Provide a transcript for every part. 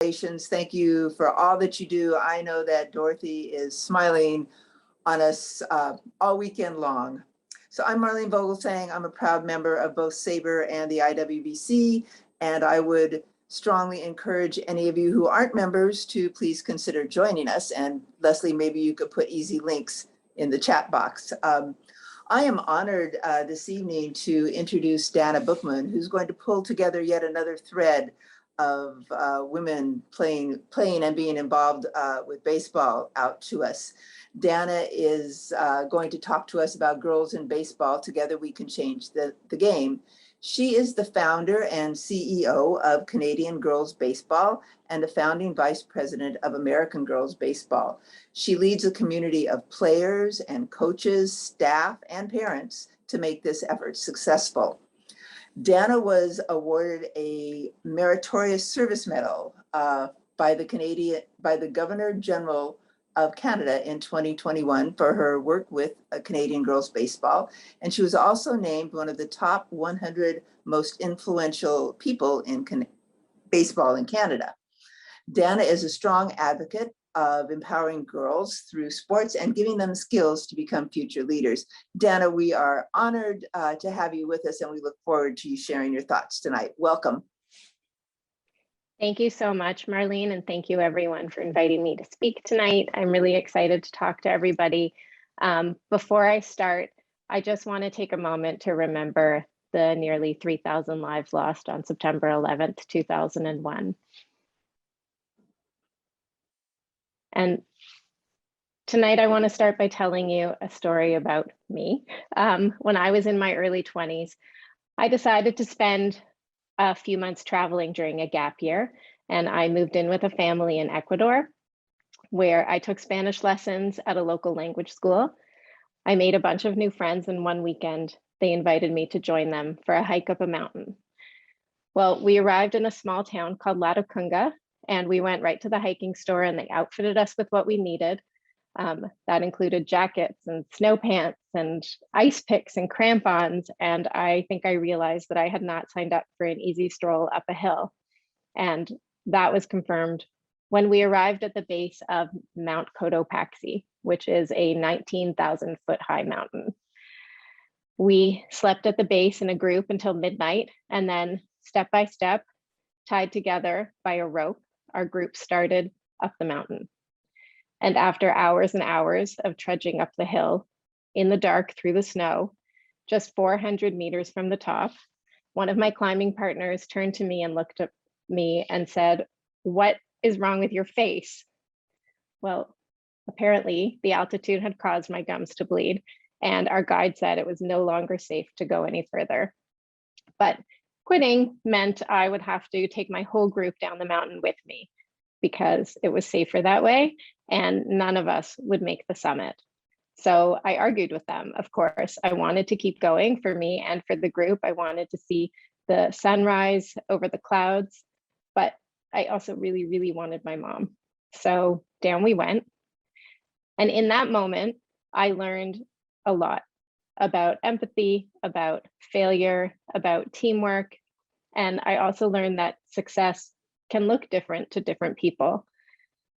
congratulations. Thank you for all that you do. I know that Dorothy is smiling on us all weekend long. So I'm Marlene Vogelsang. I'm a proud member of both SABR and the IWBC, and I would strongly encourage any of you who aren't members to please consider joining us. And Leslie, maybe you could put easy links in the chat box. I am honored this evening to introduce Dana Bookman, who's going to pull together yet another thread of women playing and being involved with baseball out to us. Dana is going to talk to us about girls in baseball. Together we can change the game. She is the founder and CEO of Canadian Girls Baseball and the founding vice president of American Girls Baseball. She leads a community of players and coaches, staff, and parents to make this effort successful. Dana was awarded a Meritorious Service Medal by the Governor General of Canada in 2021 for her work with Canadian Girls Baseball. And she was also named one of the top 100 most influential people in baseball in Canada. Dana is a strong advocate of empowering girls through sports and giving them skills to become future leaders. Dana, we are honored to have you with us, and we look forward to you sharing your thoughts tonight. Welcome. Thank you so much, Marlene, and thank you everyone for inviting me to speak tonight. I'm really excited to talk to everybody. Before I start, I just want to take a moment to remember the nearly 3,000 lives lost on September 11th, 2001. And tonight I want to start by telling you a story about me. When I was in my early 20s, I decided to spend a few months traveling during a gap year, and I moved in with a family in Ecuador, where I took Spanish lessons at a local language school. I made a bunch of new friends, and one weekend they invited me to join them for a hike up a mountain. Well, we arrived in a small town called Latacunga, and we went right to the hiking store, and they outfitted us with what we needed. That included jackets and snow pants and ice picks and crampons. And I think I realized that I had not signed up for an easy stroll up a hill. And that was confirmed when we arrived at the base of Mount Cotopaxi, which is a 19,000 foot high mountain. We slept at the base in a group until midnight, and then step by step, tied together by a rope, our group started up the mountain. And after hours and hours of trudging up the hill in the dark through the snow, just 400 meters from the top, one of my climbing partners turned to me and looked at me and said, "What is wrong with your face?" Well, apparently the altitude had caused my gums to bleed, and our guide said it was no longer safe to go any further. But quitting meant I would have to take my whole group down the mountain with me, because it was safer that way, and none of us would make the summit. So I argued with them, of course. I wanted to keep going for me and for the group. I wanted to see the sunrise over the clouds, but I also really, really wanted my mom. So down we went. And in that moment, I learned a lot about empathy, about failure, about teamwork. And I also learned that success can look different to different people.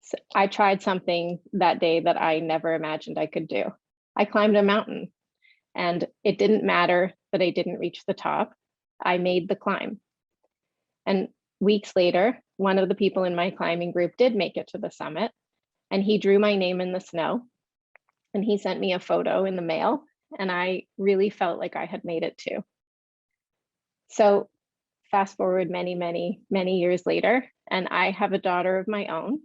So I tried something that day that I never imagined I could do. I climbed a mountain, and it didn't matter that I didn't reach the top. I made the climb. And weeks later, one of the people in my climbing group did make it to the summit, and he drew my name in the snow, and he sent me a photo in the mail, and I really felt like I had made it too. So fast forward many, many, many years later, and I have a daughter of my own.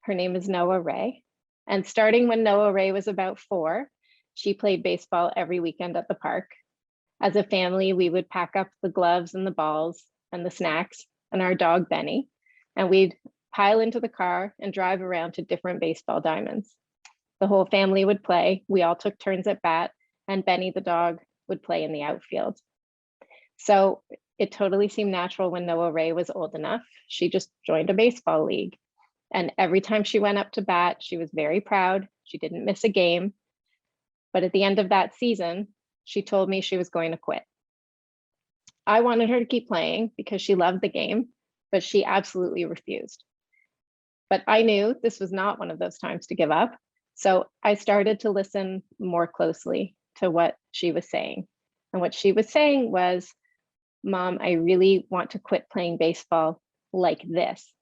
Her name is Noah Ray. And starting when Noah Ray was about 4, she played baseball every weekend at the park. As a family, we would pack up the gloves and the balls and the snacks and our dog, Benny, and we'd pile into the car and drive around to different baseball diamonds. The whole family would play. We all took turns at bat, and Benny, the dog, would play in the outfield. So it totally seemed natural when Noah Ray was old enough. She just joined a baseball league. And every time she went up to bat, she was very proud. She didn't miss a game. But at the end of that season, she told me she was going to quit. I wanted her to keep playing because she loved the game, but she absolutely refused. But I knew this was not one of those times to give up. So I started to listen more closely to what she was saying. And what she was saying was, Mom, I really want to quit playing baseball like this.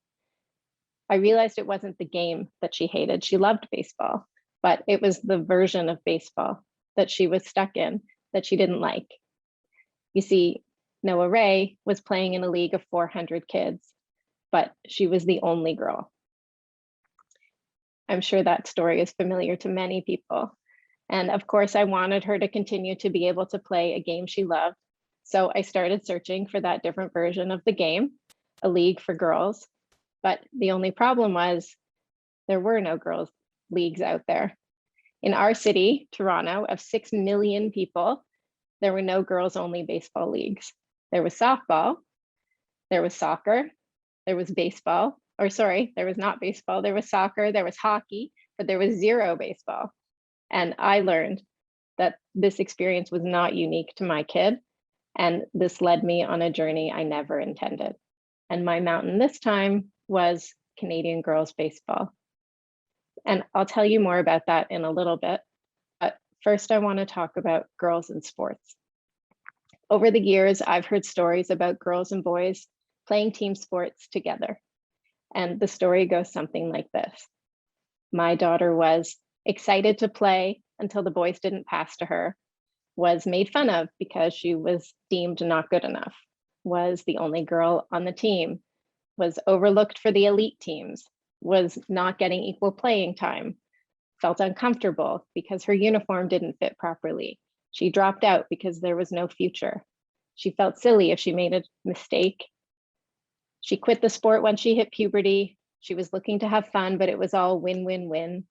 I realized it wasn't the game that she hated. She loved baseball, but it was the version of baseball that she was stuck in that she didn't like. You see, Noah Ray was playing in a league of 400 kids, but she was the only girl. I'm sure that story is familiar to many people. And of course, I wanted her to continue to be able to play a game she loved. So I started searching for that different version of the game, a league for girls. But the only problem was there were no girls' leagues out there. In our city, Toronto, of 6 million people, there were no girls-only baseball leagues. There was softball, there was soccer, there was baseball, or sorry, there was not baseball, there was soccer, there was hockey, but there was zero baseball. And I learned that this experience was not unique to my kid, and this led me on a journey I never intended. And my mountain this time was Canadian girls baseball. And I'll tell you more about that in a little bit. But first, I want to talk about girls in sports. Over the years, I've heard stories about girls and boys playing team sports together. And the story goes something like this. My daughter was excited to play until the boys didn't pass to her, was made fun of because she was deemed not good enough, was the only girl on the team, was overlooked for the elite teams, was not getting equal playing time, felt uncomfortable because her uniform didn't fit properly. She dropped out because there was no future. She felt silly if she made a mistake. She quit the sport when she hit puberty. She was looking to have fun, but it was all win, win, win.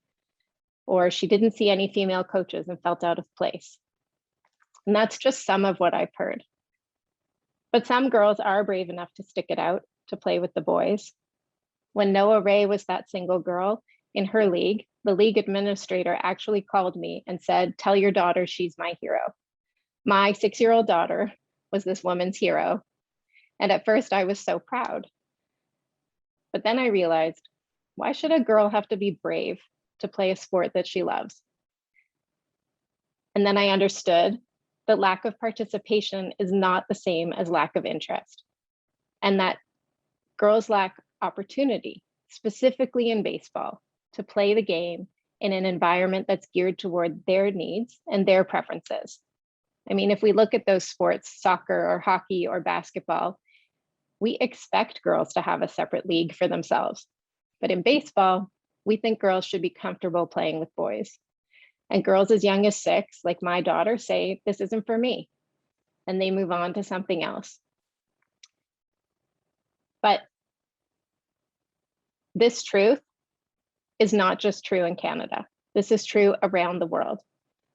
Or she didn't see any female coaches and felt out of place. And that's just some of what I've heard. But some girls are brave enough to stick it out, to play with the boys. When Noah Ray was that single girl in her league, the league administrator actually called me and said, tell your daughter she's my hero. My 6-year-old daughter was this woman's hero. And at first I was so proud. But then I realized, why should a girl have to be brave to play a sport that she loves? And then I understood that lack of participation is not the same as lack of interest, and that girls lack opportunity, specifically in baseball, to play the game in an environment that's geared toward their needs and their preferences. I mean, if we look at those sports, soccer or hockey or basketball, we expect girls to have a separate league for themselves. But in baseball, we think girls should be comfortable playing with boys. And girls as young as 6, like my daughter, say, this isn't for me. And they move on to something else. But this truth is not just true in Canada. This is true around the world.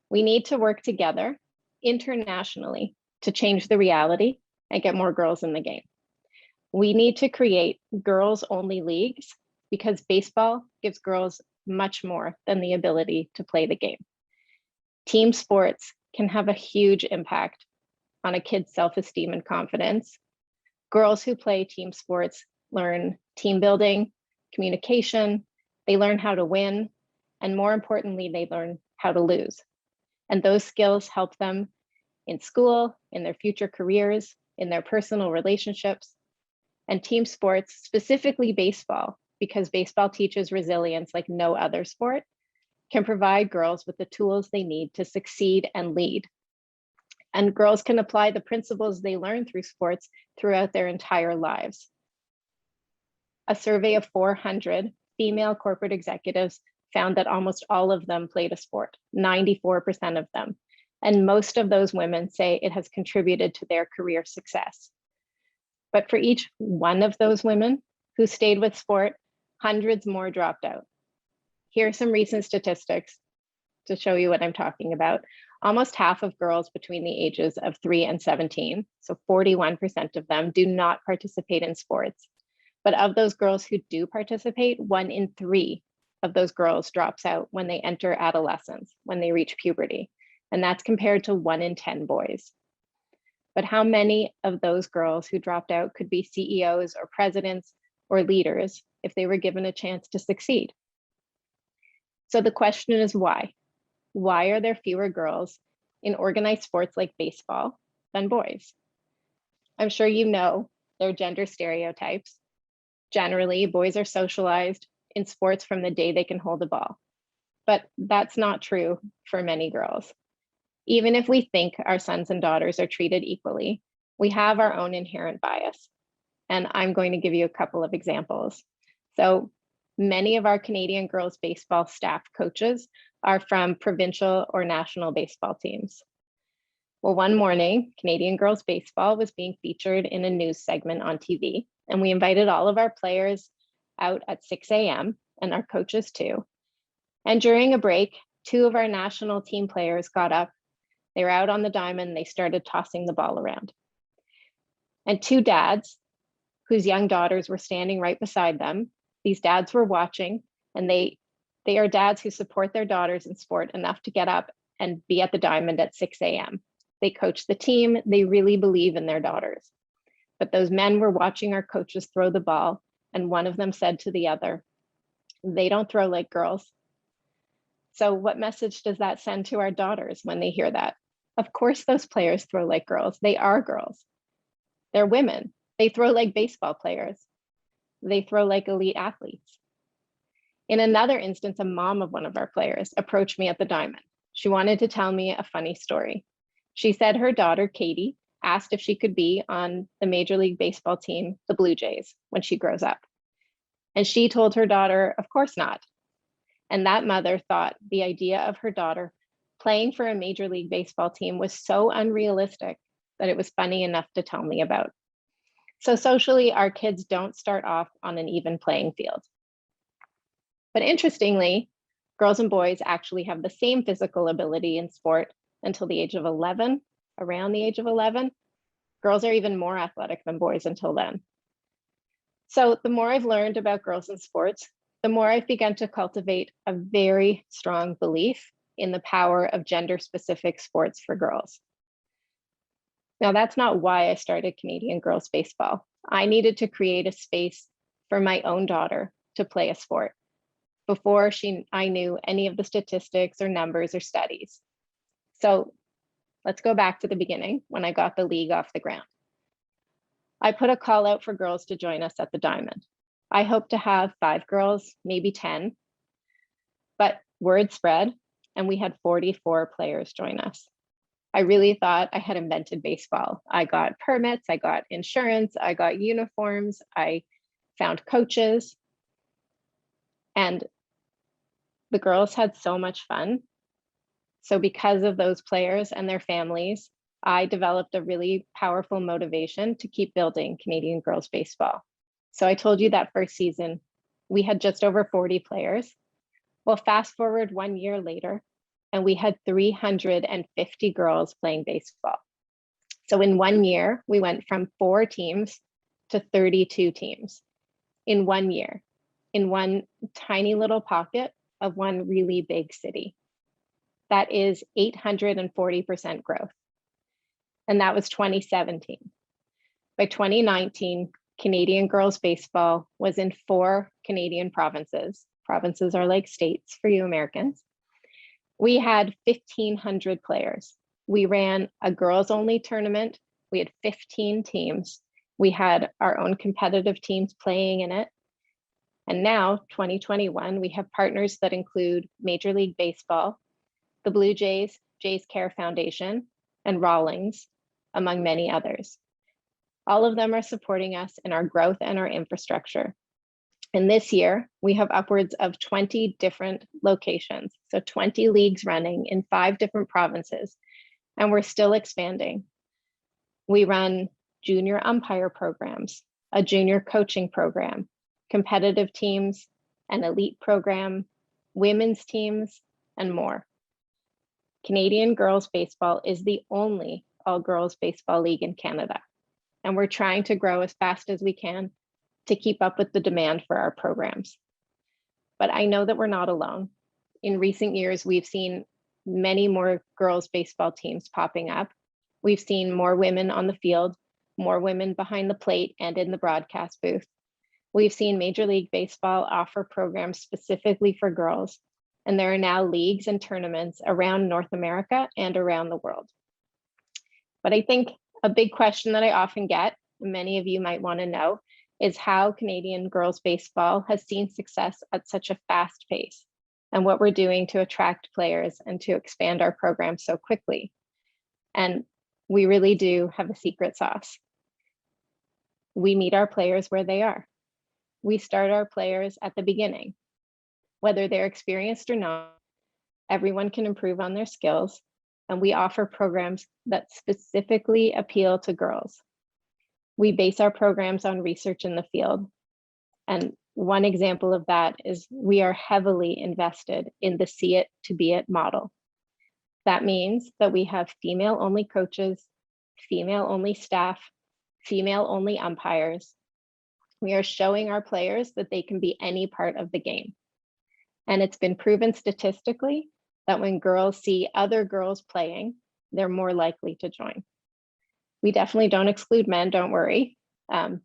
We need to work together internationally to change the reality and get more girls in the game. We need to create girls-only leagues because baseball gives girls much more than the ability to play the game. Team sports can have a huge impact on a kid's self-esteem and confidence. Girls who play team sports learn team building, communication, they learn how to win, and more importantly, they learn how to lose. And those skills help them in school, in their future careers, in their personal relationships. And team sports, specifically baseball, because baseball teaches resilience like no other sport, can provide girls with the tools they need to succeed and lead. And girls can apply the principles they learn through sports throughout their entire lives. A survey of 400 female corporate executives found that almost all of them played a sport, 94% of them. And most of those women say it has contributed to their career success. But for each one of those women who stayed with sport, hundreds more dropped out. Here are some recent statistics to show you what I'm talking about. Almost half of girls between the ages of 3 and 17, so 41% of them, do not participate in sports. But of those girls who do participate, 1 in 3 of those girls drops out when they enter adolescence, when they reach puberty. And that's compared to 1 in 10 boys. but how many of those girls who dropped out could be CEOs or presidents or leaders if they were given a chance to succeed? So the question is why? Why are there fewer girls in organized sports like baseball than boys? I'm sure you know there are gender stereotypes. Generally, boys are socialized in sports from the day they can hold a ball. But that's not true for many girls. Even if we think our sons and daughters are treated equally, we have our own inherent bias. And I'm going to give you a couple of examples. So many of our Canadian girls baseball staff coaches are from provincial or national baseball teams. Well, one morning, Canadian girls baseball was being featured in a news segment on TV, and we invited all of our players out at 6 a.m. and our coaches too. And during a break, two of our national team players got up. They were out on the diamond. They started tossing the ball around. And two dads whose young daughters were standing right beside them, these dads were watching, and they are dads who support their daughters in sport enough to get up and be at the diamond at 6 a.m. They coach the team. They really believe in their daughters. But those men were watching our coaches throw the ball, and one of them said to the other, "They don't throw like girls." So what message does that send to our daughters when they hear that? Of course, those players throw like girls. They are girls. They're women. They throw like baseball players. They throw like elite athletes. In another instance, a mom of one of our players approached me at the diamond. She wanted to tell me a funny story. She said her daughter, Katie, asked if she could be on the Major League Baseball team, the Blue Jays, when she grows up. And she told her daughter, of course not. And that mother thought the idea of her daughter playing for a Major League Baseball team was so unrealistic that it was funny enough to tell me about. So socially, our kids don't start off on an even playing field. But interestingly, girls and boys actually have the same physical ability in sport until the age of 11, around the age of 11. Girls are even more athletic than boys until then. So the more I've learned about girls in sports, the more I've begun to cultivate a very strong belief in the power of gender-specific sports for girls. Now, that's not why I started Canadian Girls Baseball. I needed to create a space for my own daughter to play a sport before I knew any of the statistics or numbers or studies. So let's go back to the beginning when I got the league off the ground. I put a call out for girls to join us at the Diamond. I hope to have 5 girls, maybe 10, but word spread and we had 44 players join us. I really thought I had invented baseball. I got permits, I got insurance, I got uniforms, I found coaches, and the girls had so much fun. So because of those players and their families, I developed a really powerful motivation to keep building Canadian Girls Baseball. So I told you that first season, we had just over 40 players. Well, fast forward 1 year later, and we had 350 girls playing baseball. So in 1 year, we went from 4 teams to 32 teams in 1 year, in one tiny little pocket of one really big city. That is 840% growth. And that was 2017. By 2019, Canadian Girls Baseball was in 4 Canadian provinces. Provinces are like states for you Americans. We had 1,500 players. We ran a girls only tournament. We had 15 teams. We had our own competitive teams playing in it. And now, 2021, we have partners that include Major League Baseball, the Blue Jays, Jays Care Foundation, and Rawlings, among many others. All of them are supporting us in our growth and our infrastructure. And this year, we have upwards of 20 different locations, so 20 leagues running in 5 different provinces, and we're still expanding. We run junior umpire programs, a junior coaching program, competitive teams, an elite program, women's teams, and more. Canadian Girls Baseball is the only all-girls baseball league in Canada, and we're trying to grow as fast as we can to keep up with the demand for our programs. But I know that we're not alone. In recent years, we've seen many more girls baseball teams popping up, We've seen more women on the field, more women behind the plate and in the broadcast booth. We've seen Major League Baseball offer programs specifically for girls, and there are now leagues and tournaments around North America and around the world. But I think a big question that I often get, and many of you might want to know, is how Canadian girls baseball has seen success at such a fast pace, and what we're doing to attract players and to expand our program so quickly. And we really do have a secret sauce. We meet our players where they are. We start our players at the beginning. Whether they're experienced or not, everyone can improve on their skills, and we offer programs that specifically appeal to girls. We base our programs on research in the field. And one example of that is we are heavily invested in the see it to be it model. That means that we have female-only coaches, female-only staff, female-only umpires. We are showing our players that they can be any part of the game. And it's been proven statistically that when girls see other girls playing, they're more likely to join. We definitely don't exclude men, don't worry.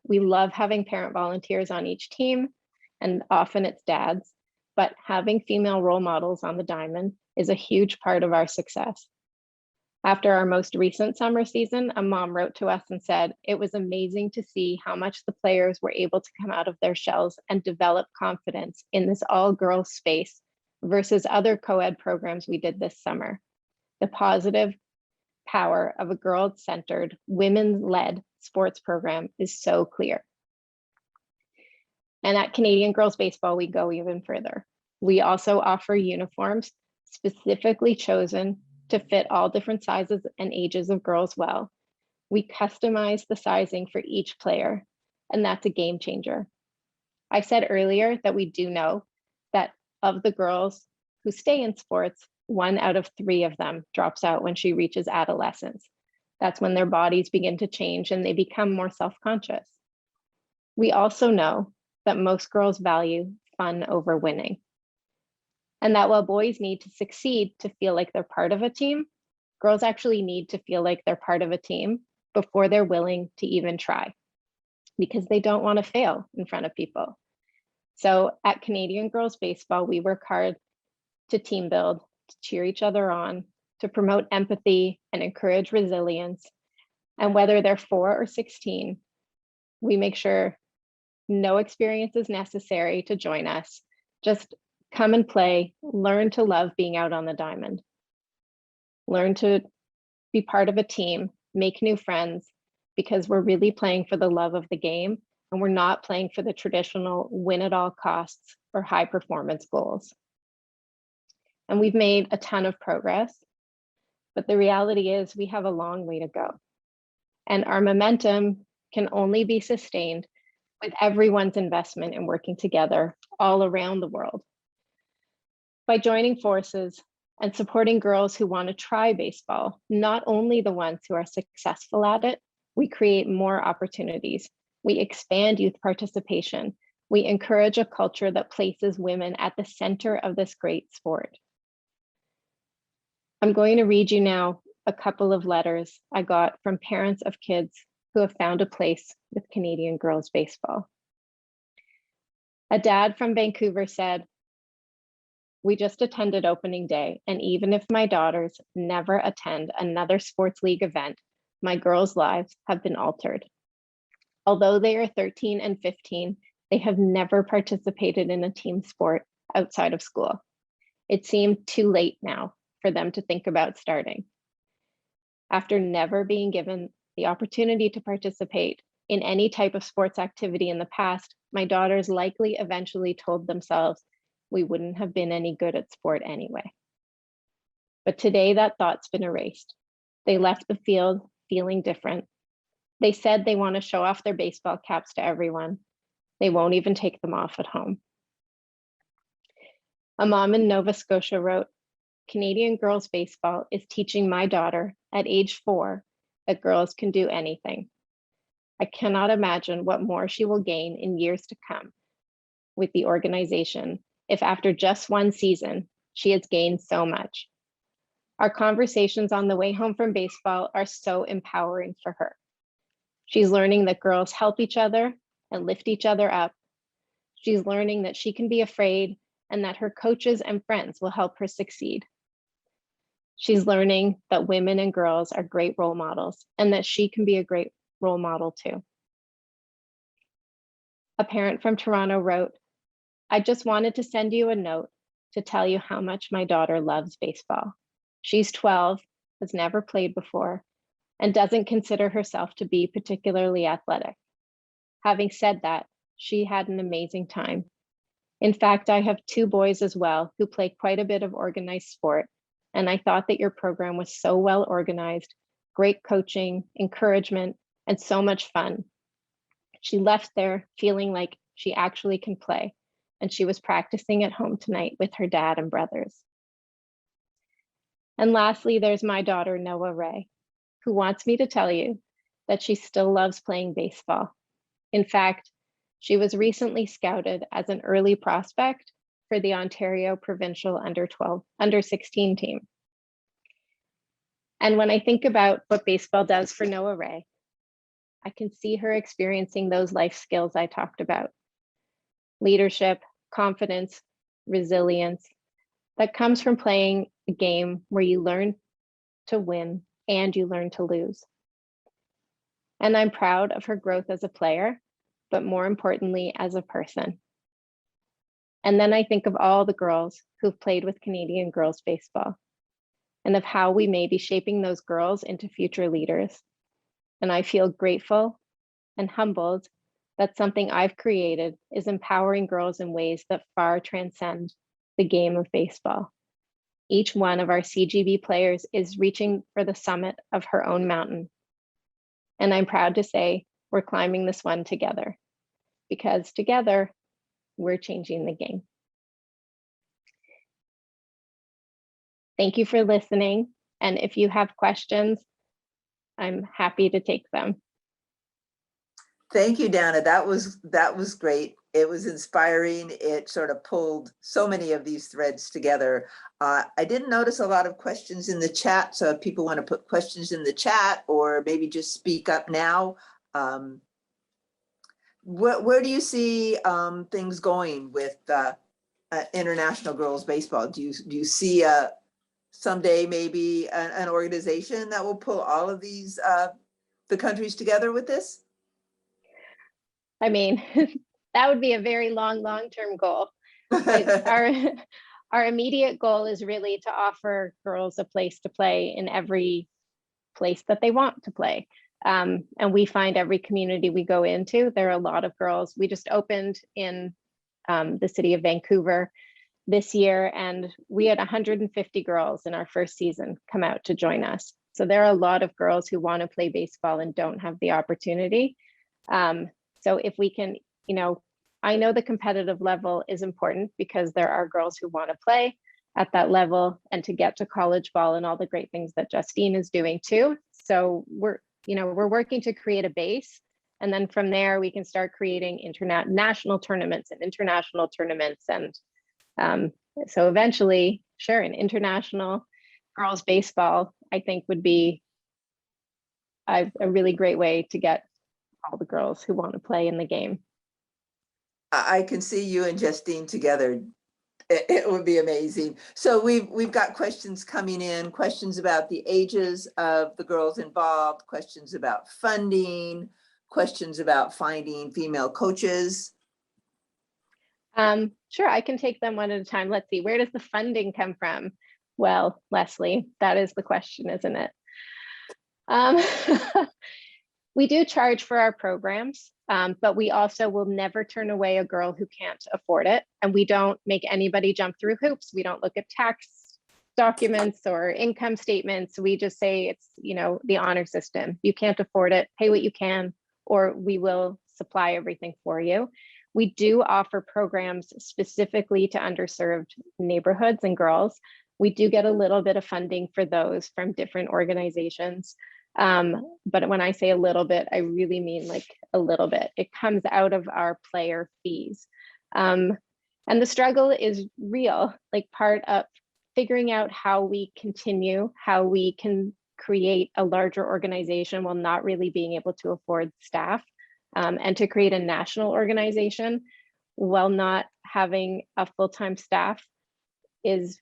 We love having parent volunteers on each team, and often it's dads, but having female role models on the diamond is a huge part of our success. After our most recent summer season, a mom wrote to us and said, it was amazing to see how much the players were able to come out of their shells and develop confidence in this all-girls space versus other co-ed programs we did this summer. The positive power of a girl-centered, women-led sports program is so clear. And at Canadian Girls Baseball, we go even further. We also offer uniforms specifically chosen to fit all different sizes and ages of girls well. We customize the sizing for each player, and that's a game changer. I said earlier that we do know that of the girls who stay in sports, 1 out of 3 of them drops out when she reaches adolescence. That's when their bodies begin to change and they become more self-conscious. We also know that most girls value fun over winning. And that while boys need to succeed to feel like they're part of a team, girls actually need to feel like they're part of a team before they're willing to even try, because they don't want to fail in front of people. So at Canadian Girls Baseball, we work hard to team build, to cheer each other on, to promote empathy and encourage resilience. And whether they're 4 or 16, we make sure no experience is necessary to join us. Just come and play, learn to love being out on the diamond. Learn to be part of a team, make new friends, because we're really playing for the love of the game, and we're not playing for the traditional win at all costs or high performance goals. And we've made a ton of progress, but the reality is we have a long way to go. And our momentum can only be sustained with everyone's investment in working together all around the world. By joining forces and supporting girls who want to try baseball, not only the ones who are successful at it, we create more opportunities. We expand youth participation. We encourage a culture that places women at the center of this great sport. I'm going to read you now a couple of letters I got from parents of kids who have found a place with Canadian Girls Baseball. A dad from Vancouver said, "We just attended opening day, and even if my daughters never attend another sports league event, my girls' lives have been altered. Although they are 13 and 15, they have never participated in a team sport outside of school. It seemed too late now for them to think about starting. After never being given the opportunity to participate in any type of sports activity in the past, my daughters likely eventually told themselves, we wouldn't have been any good at sport anyway. But today that thought's been erased. They left the field feeling different. They said they want to show off their baseball caps to everyone. They won't even take them off at home." A mom in Nova Scotia wrote, "Canadian Girls Baseball is teaching my daughter at age 4 that girls can do anything. I cannot imagine what more she will gain in years to come with the organization if after just one season, she has gained so much. Our conversations on the way home from baseball are so empowering for her. She's learning that girls help each other and lift each other up. She's learning that she can be afraid and that her coaches and friends will help her succeed. She's learning that women and girls are great role models and that she can be a great role model too. A parent from Toronto wrote, "I just wanted to send you a note to tell you how much my daughter loves baseball. She's 12, has never played before, and doesn't consider herself to be particularly athletic. Having said that, she had an amazing time. In fact, I have 2 boys as well who play quite a bit of organized sport, and I thought that your program was so well organized, great coaching, encouragement, and so much fun. She left there feeling like she actually can play, and she was practicing at home tonight with her dad and brothers." And lastly, there's my daughter, Noah Ray, who wants me to tell you that she still loves playing baseball. In fact, she was recently scouted as an early prospect for the Ontario Provincial under 16 team. And when I think about what baseball does for Noah Ray, I can see her experiencing those life skills I talked about: leadership, confidence, resilience, that comes from playing a game where you learn to win and you learn to lose. And I'm proud of her growth as a player, but more importantly, as a person. And then I think of all the girls who've played with Canadian girls baseball and of how we may be shaping those girls into future leaders. And I feel grateful and humbled that something I've created is empowering girls in ways that far transcend the game of baseball. Each one of our CGB players is reaching for the summit of her own mountain. And I'm proud to say we're climbing this one together, because together we're changing the game. Thank you for listening. And if you have questions, I'm happy to take them. Thank you, Dana. That was great. It was inspiring. It sort of pulled so many of these threads together. I didn't notice a lot of questions in the chat. So if people want to put questions in the chat or maybe just speak up now, where do you see things going with international girls baseball? Do you see someday maybe an organization that will pull all of these the countries together with this? I mean, that would be a very long-term goal. Our immediate goal is really to offer girls a place to play in every place that they want to play. And we find every community we go into, there are a lot of girls. We just opened in the city of Vancouver this year, and we had 150 girls in our first season come out to join us. So there are a lot of girls who want to play baseball and don't have the opportunity. So if we can, I know the competitive level is important because there are girls who want to play at that level and to get to college ball and all the great things that Justine is doing too. So we're working to create a base, and then from there we can start creating national tournaments and international tournaments. And so eventually, sure, an international girls baseball, I think, would be a really great way to get all the girls who want to play in the game. I can see you and Justine together. It would be amazing. So we've got questions coming in, questions about the ages of the girls involved, questions about funding, questions about finding female coaches. Sure, I can take them one at a time. Let's see, where does the funding come from? Well, Leslie, that is the question, isn't it? We do charge for our programs, but we also will never turn away a girl who can't afford it. And we don't make anybody jump through hoops. We don't look at tax documents or income statements. We just say it's, the honor system. You can't afford it, pay what you can, or we will supply everything for you. We do offer programs specifically to underserved neighborhoods and girls. We do get a little bit of funding for those from different organizations. But when I say a little bit, I really mean like a little bit. It comes out of our player fees. And the struggle is real. Like part of figuring out how we can create a larger organization while not really being able to afford staff, and to create a national organization while not having a full-time staff is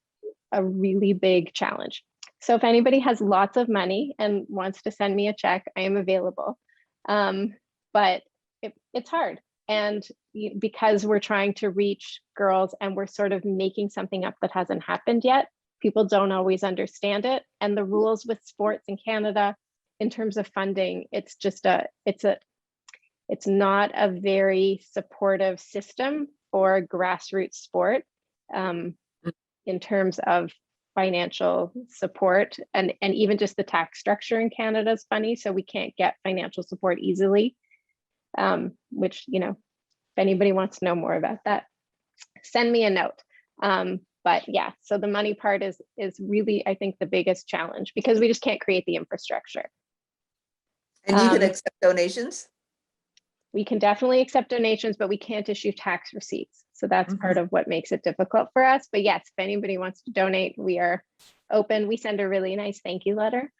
a really big challenge. So if anybody has lots of money and wants to send me a check, I am available. But it's hard. And because we're trying to reach girls and we're sort of making something up that hasn't happened yet, people don't always understand it. And the rules with sports in Canada in terms of funding, it's not a very supportive system for grassroots sport in terms of financial support, and even just the tax structure in Canada is funny, so we can't get financial support easily, which, you know, if anybody wants to know more about that, send me a note. But yeah, so the money part is really, I think, the biggest challenge, because we just can't create the infrastructure. And you can accept donations? We can definitely accept donations, but we can't issue tax receipts. So that's part of what makes it difficult for us. But yes, if anybody wants to donate, we are open. We send a really nice thank you letter.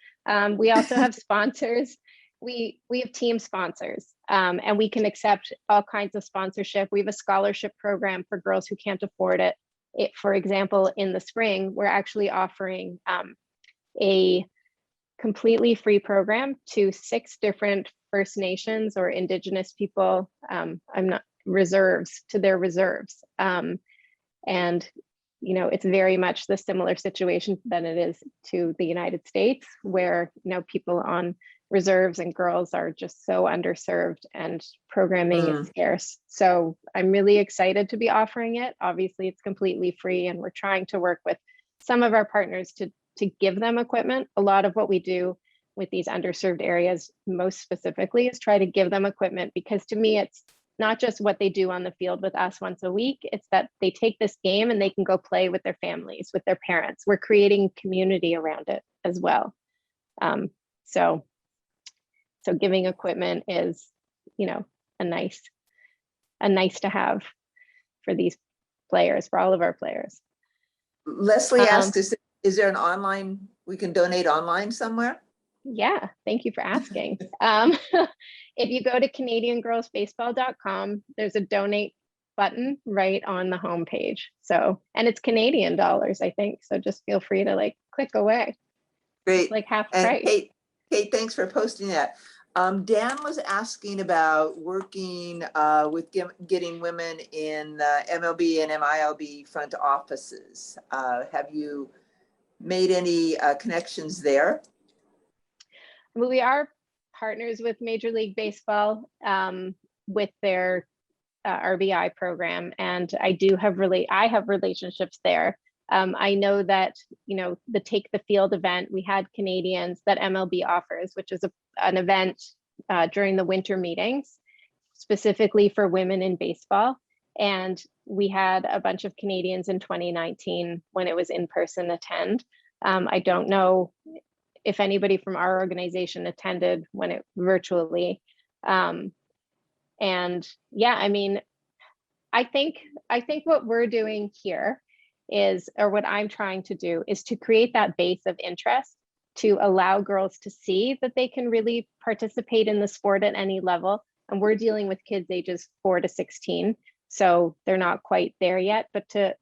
We also have sponsors. We have team sponsors, and we can accept all kinds of sponsorship. We have a scholarship program for girls who can't afford it. For example, in the spring, we're actually offering a completely free program to 6 different First Nations or Indigenous people, reserves, to their reserves. And, you know, it's very much the similar situation than it is to the United States, where, you know, people on reserves and girls are just so underserved and programming is scarce. So I'm really excited to be offering it. Obviously, it's completely free, and we're trying to work with some of our partners to give them equipment. A lot of what we do with these underserved areas, most specifically, is try to give them equipment, because to me, it's not just what they do on the field with us once a week, it's that they take this game and they can go play with their families, with their parents. We're creating community around it as well. So giving equipment is, you know, a nice to have for these players, for all of our players. Leslie asked, is there an online, we can donate online somewhere? Yeah, thank you for asking. If you go to CanadianGirlsBaseball.com, there's a donate button right on the homepage. So, and it's Canadian dollars, I think. So just feel free to like click away. Great. It's like half And price. Kate, thanks for posting that. Dan was asking about working with getting women in MLB and MILB front offices. Have you made any connections there? Well, we are partners with Major League Baseball with their RBI program, and I have relationships there. I know that, you know, the Take the Field event, we had Canadians that MLB offers, which is an event during the winter meetings, specifically for women in baseball. And we had a bunch of Canadians in 2019 when it was in-person attend. I don't know if anybody from our organization attended when it virtually. And yeah, I mean, I think what we're doing here is, or what I'm trying to do, is to create that base of interest to allow girls to see that they can really participate in the sport at any level. And we're dealing with kids ages 4 to 16. So they're not quite there yet, but to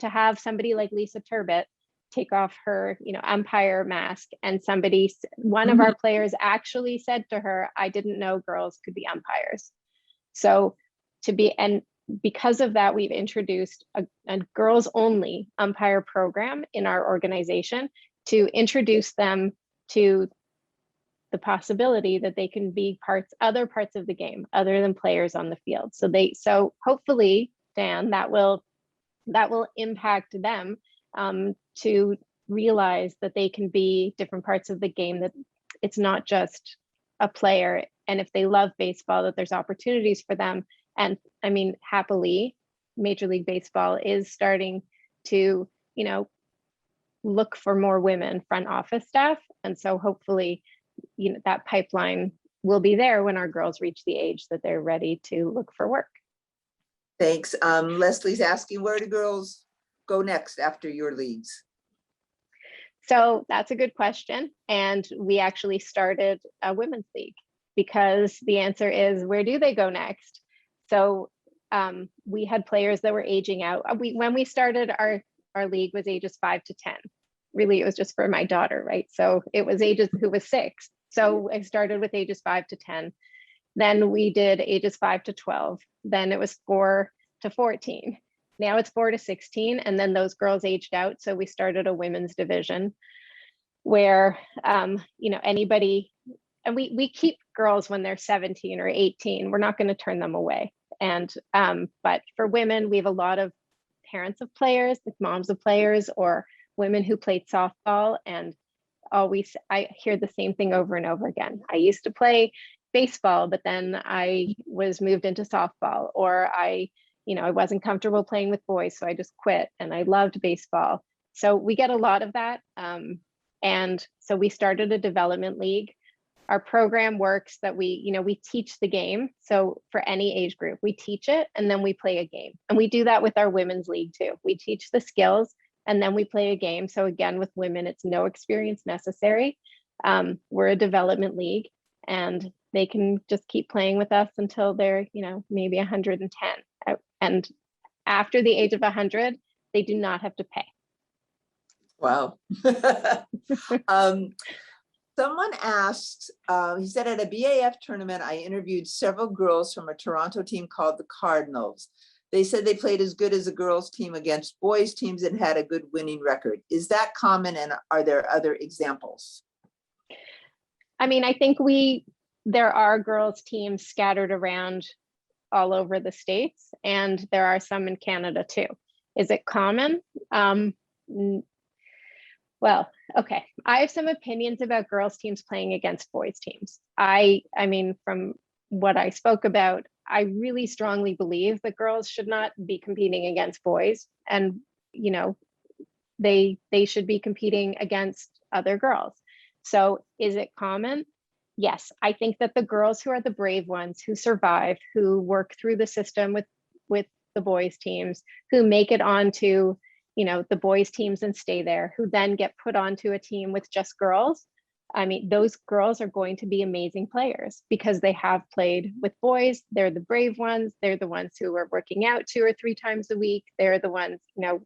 have somebody like Lisa Turbett take off her, umpire mask, and one of our players actually said to her, "I didn't know girls could be umpires." So and because of that, we've introduced a girls only umpire program in our organization to introduce them to the possibility that they can be other parts of the game other than players on the field. So hopefully, Dan, that will impact them to realize that they can be different parts of the game, that it's not just a player. And if they love baseball, that there's opportunities for them. And I mean, happily, Major League Baseball is starting to, look for more women front office staff. And so hopefully, that pipeline will be there when our girls reach the age that they're ready to look for work. Thanks. Leslie's asking, where do girls go next after your leagues? So that's a good question. And we actually started a women's league because the answer is, where do they go next? So we had players that were aging out. When we started, our league was ages 5 to 10. Really, it was just for my daughter, right? So it was ages who was 6. So I started with ages 5 to 10. Then we did ages 5 to 12. Then it was 4 to 14. Now it's 4 to 16. And then those girls aged out. So we started a women's division where, anybody, and we keep girls when they're 17 or 18. We're not going to turn them away. And, but for women, we have a lot of parents of players, like moms of players, or women who played softball, and I hear the same thing over and over again. I used to play baseball, but then I was moved into softball, or I wasn't comfortable playing with boys, so I just quit, and I loved baseball. So we get a lot of that. And so we started a development league. Our program works that we teach the game. So for any age group, we teach it and then we play a game. And we do that with our women's league too. We teach the skills and then we play a game. So again, with women, it's no experience necessary. We're a development league and they can just keep playing with us until they're, maybe 110. And after the age of 100, they do not have to pay. Wow. Someone asked, he said, at a BAF tournament, I interviewed several girls from a Toronto team called the Cardinals. They said they played as good as a girls team against boys teams and had a good winning record. Is that common, and are there other examples? I mean, I think there are girls teams scattered around all over the States, and there are some in Canada too. Is it common? Well, okay. I have some opinions about girls teams playing against boys teams. I mean, from what I spoke about, I really strongly believe that girls should not be competing against boys, and they should be competing against other girls. So is it common? Yes, I think that the girls who are the brave ones, who survive, who work through the system with the boys teams, who make it onto the boys teams and stay there, who then get put onto a team with just girls. I mean, those girls are going to be amazing players because they have played with boys. They're the brave ones. They're the ones who are working out 2 or 3 times a week. They're the ones,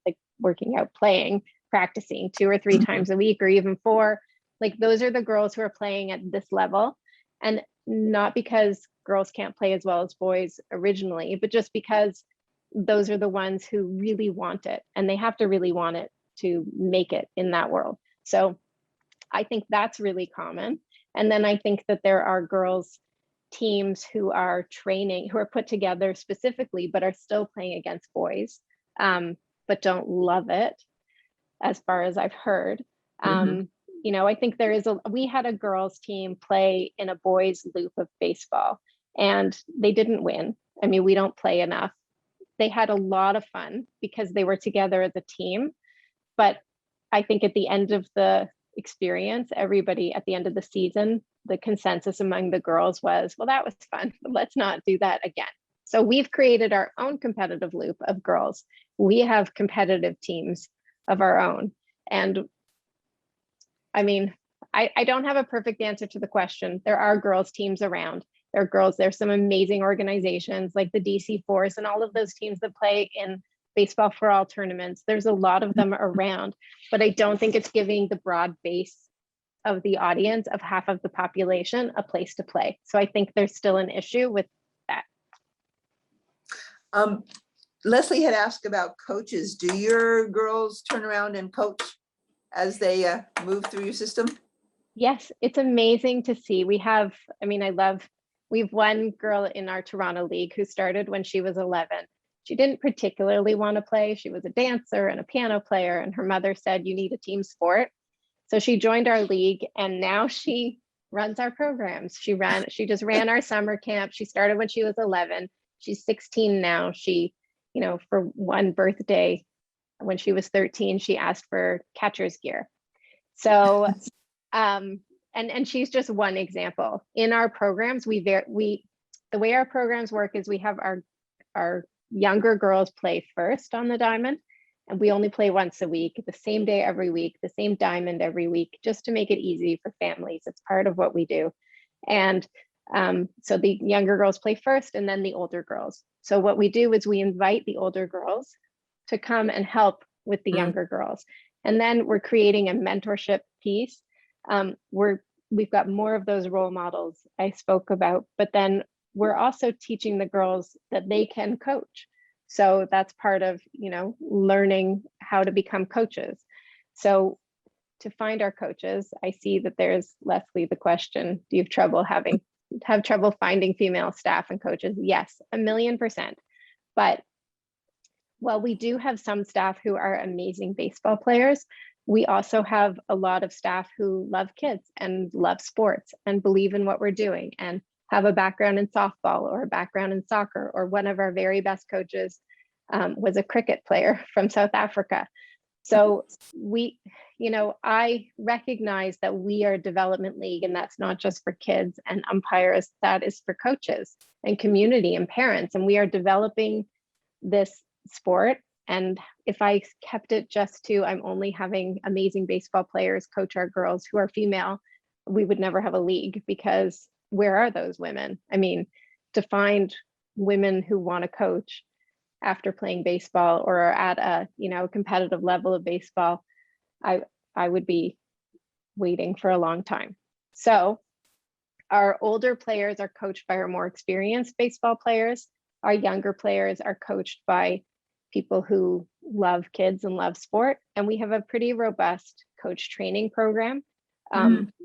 like working out, playing, practicing 2 or 3 times a week, or even 4. Like those are the girls who are playing at this level. And not because girls can't play as well as boys originally, but just because those are the ones who really want it, and they have to really want it to make it in that world. So I think that's really common. And then I think that there are girls teams who are training, who are put together specifically, but are still playing against boys, but don't love it, as far as I've heard. I think we had a girls team play in a boys loop of baseball, and they didn't win. I mean, we don't play enough. They had a lot of fun because they were together as a team. But I think at the end of the experience, everybody at the end of the season, the consensus among the girls was, well, that was fun, but let's not do that again. So we've created our own competitive loop of girls. We have competitive teams of our own. And I mean, I don't have a perfect answer to the question. There are girls teams around. There's some amazing organizations like the DC Force and all of those teams that play in baseball for all tournaments. There's a lot of them around, but I don't think it's giving the broad base of the audience of half of the population a place to play. So I think there's still an issue with that. Leslie had asked about coaches. Do your girls turn around and coach as they move through your system? Yes, it's amazing to see. We have one girl in our Toronto league who started when she was 11. She didn't particularly want to play. She was a dancer and a piano player, and her mother said, you need a team sport. So she joined our league, and now she runs our programs. She just ran our summer camp. She started when she was 11. She's 16 now. She, for one birthday when she was 13, she asked for catcher's gear. So, and she's just one example. In our programs, the way our programs work is we have our younger girls play first on the diamond, And we only play once a week, the same day every week, the same diamond every week, just to make it easy for families. It's part of what we do. And so the younger girls play first and then the older girls. So what we do is we invite the older girls to come and help with the younger girls. And then we're creating a mentorship piece. We've got more of those role models I spoke about, but then we're also teaching the girls that they can coach. So that's part of, learning how to become coaches. So to find our coaches, I see that there's Leslie, the question, do you have trouble finding female staff and coaches? Yes, 1,000,000%. But while we do have some staff who are amazing baseball players, we also have a lot of staff who love kids and love sports and believe in what we're doing and have a background in softball or a background in soccer, or one of our very best coaches was a cricket player from South Africa. So I recognize that we are a development league, and that's not just for kids and umpires, that is for coaches and community and parents. And we are developing this sport. And if I kept it just to, I'm only having amazing baseball players coach our girls who are female, we would never have a league, because where are those women? I mean, to find women who want to coach after playing baseball or at a, competitive level of baseball, I would be waiting for a long time. So our older players are coached by our more experienced baseball players. Our younger players are coached by people who love kids and love sport. And we have a pretty robust coach training program.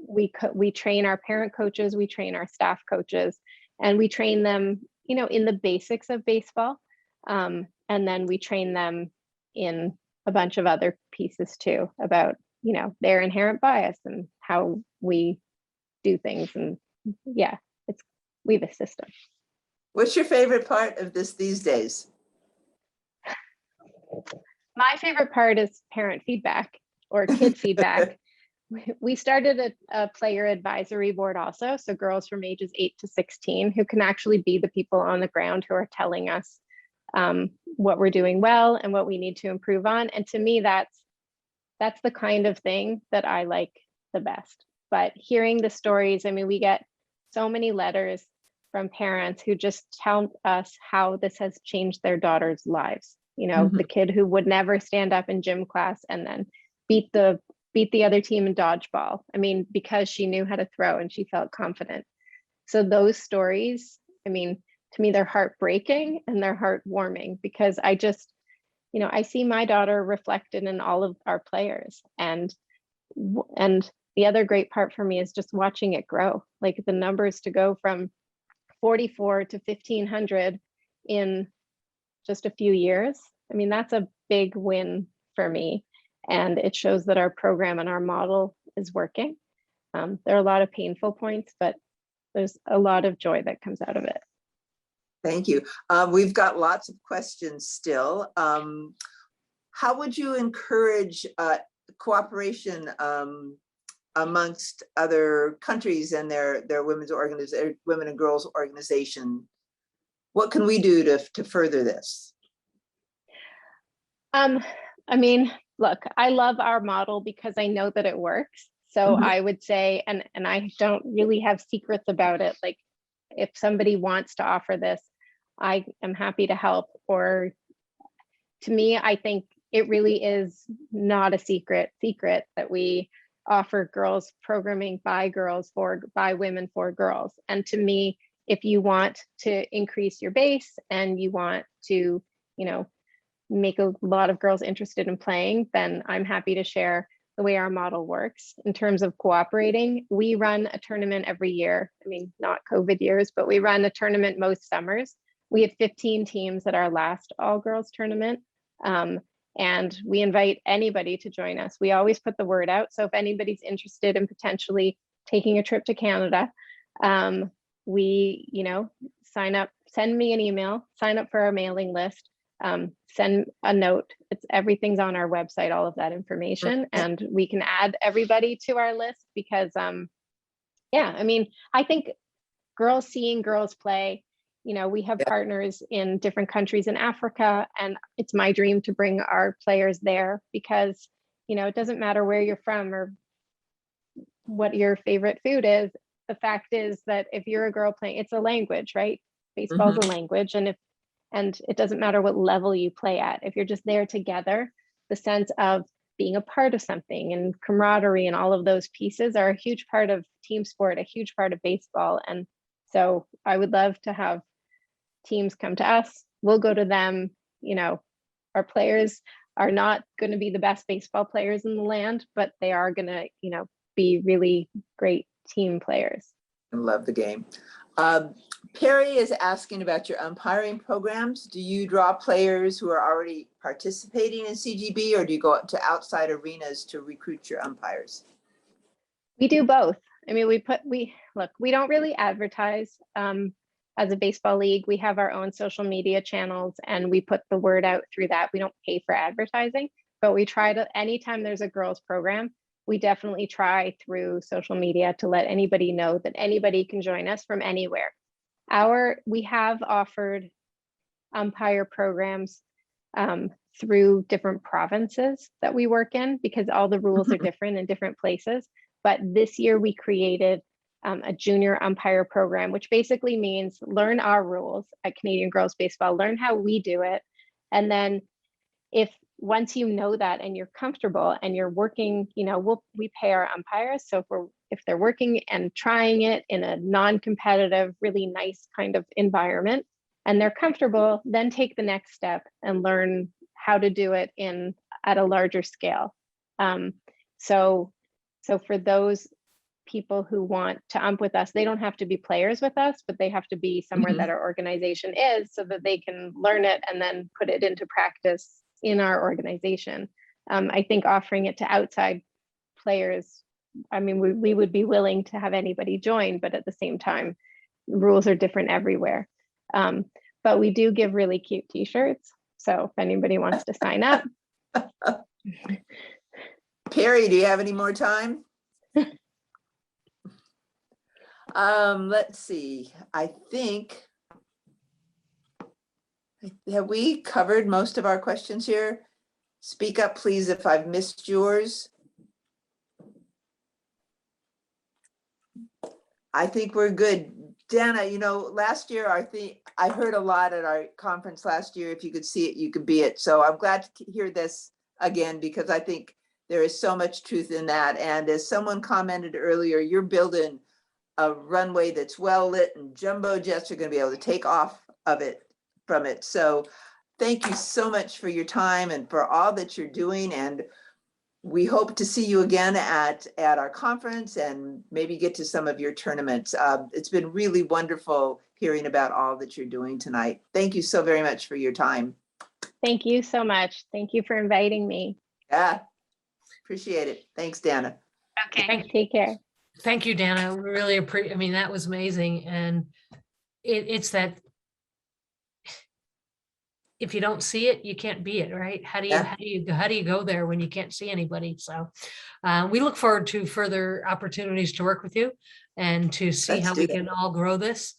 We train our parent coaches, we train our staff coaches, and we train them, in the basics of baseball. And then we train them in a bunch of other pieces too, about, their inherent bias and how we do things. And yeah, we have a system. What's your favorite part of this these days? My favorite part is parent feedback or kid feedback. We started a player advisory board also. So girls from ages 8 to 16 who can actually be the people on the ground who are telling us what we're doing well and what we need to improve on. And to me, that's the kind of thing that I like the best. But hearing the stories, we get so many letters from parents who just tell us how this has changed their daughter's lives. The kid who would never stand up in gym class and then beat the other team in dodgeball. Because she knew how to throw and she felt confident. So those stories, to me, they're heartbreaking and they're heartwarming, because I just, I see my daughter reflected in all of our players. And the other great part for me is just watching it grow, like the numbers to go from 44 to 1,500 in just a few years. That's a big win for me. And it shows that our program and our model is working. There are a lot of painful points, but there's a lot of joy that comes out of it. Thank you. We've got lots of questions still. How would you encourage cooperation amongst other countries and their women and girls organization? What can we do to further this? Look, I love our model because I know that it works. So I would say, and I don't really have secrets about it. Like, if somebody wants to offer this, I am happy to help. Or to me, I think it really is not a secret that we offer girls programming by girls by women for girls. And to me, if you want to increase your base and you want to, make a lot of girls interested in playing, then I'm happy to share the way our model works in terms of cooperating. We run a tournament every year. Not COVID years, but we run a tournament most summers. We had 15 teams at our last all girls tournament. And we invite anybody to join us. We always put the word out. So if anybody's interested in potentially taking a trip to Canada, we, sign up, send me an email, sign up for our mailing list, send a note. Everything's on our website, all of that information, and we can add everybody to our list because, I think seeing girls play, we have Yeah. partners in different countries in Africa, and it's my dream to bring our players there because, it doesn't matter where you're from or what your favorite food is. The fact is that if you're a girl playing, it's a language, right? Baseball's a language. And it doesn't matter what level you play at. If you're just there together, the sense of being a part of something and camaraderie and all of those pieces are a huge part of team sport, a huge part of baseball. And so I would love to have teams come to us. We'll go to them. Our players are not going to be the best baseball players in the land, but they are going to, be really great team players. I love the game. Perry is asking about your umpiring programs. Do you draw players who are already participating in CGB, or do you go out to outside arenas to recruit your umpires? We do both. I mean, we don't really advertise as a baseball league. We have our own social media channels and we put the word out through that. We don't pay for advertising, but we try to, anytime there's a girls program, we definitely try through social media to let anybody know that anybody can join us from anywhere. We have offered umpire programs through different provinces that we work in because all the rules are different in different places. But this year we created a junior umpire program, which basically means learn our rules at Canadian Girls Baseball, learn how we do it. And then once you know that and you're comfortable and you're working, we pay our umpires. So if they're working and trying it in a non-competitive, really nice kind of environment, and they're comfortable, then take the next step and learn how to do it at a larger scale. So for those people who want to ump with us, they don't have to be players with us, but they have to be somewhere that our organization is so that they can learn it and then put it into practice in our organization. I think offering it to outside players, I mean, we would be willing to have anybody join, but at the same time, rules are different everywhere. But we do give really cute t-shirts. So if anybody wants to sign up. Perry, do you have any more time? Let's see. I think, have we covered most of our questions here? Speak up, please, if I've missed yours. I think we're good. Dana, last year, I heard a lot at our conference last year. If you could see it, you could be it. So I'm glad to hear this again, because I think there is so much truth in that. And as someone commented earlier, you're building a runway that's well lit and jumbo jets are going to be able to take off from it. So thank you so much for your time and for all that you're doing. And we hope to see you again at our conference and maybe get to some of your tournaments. It's been really wonderful hearing about all that you're doing tonight. Thank you so very much for your time. Thank you so much. Thank you for inviting me. Yeah, appreciate it. Thanks, Dana. Okay. Take care. Thank you, Dana. We really appreciate, I mean, that was amazing. And it's that if you don't see it, you can't be it, right? How do you go there when you can't see anybody? So we look forward to further opportunities to work with you and to see how we can all grow this.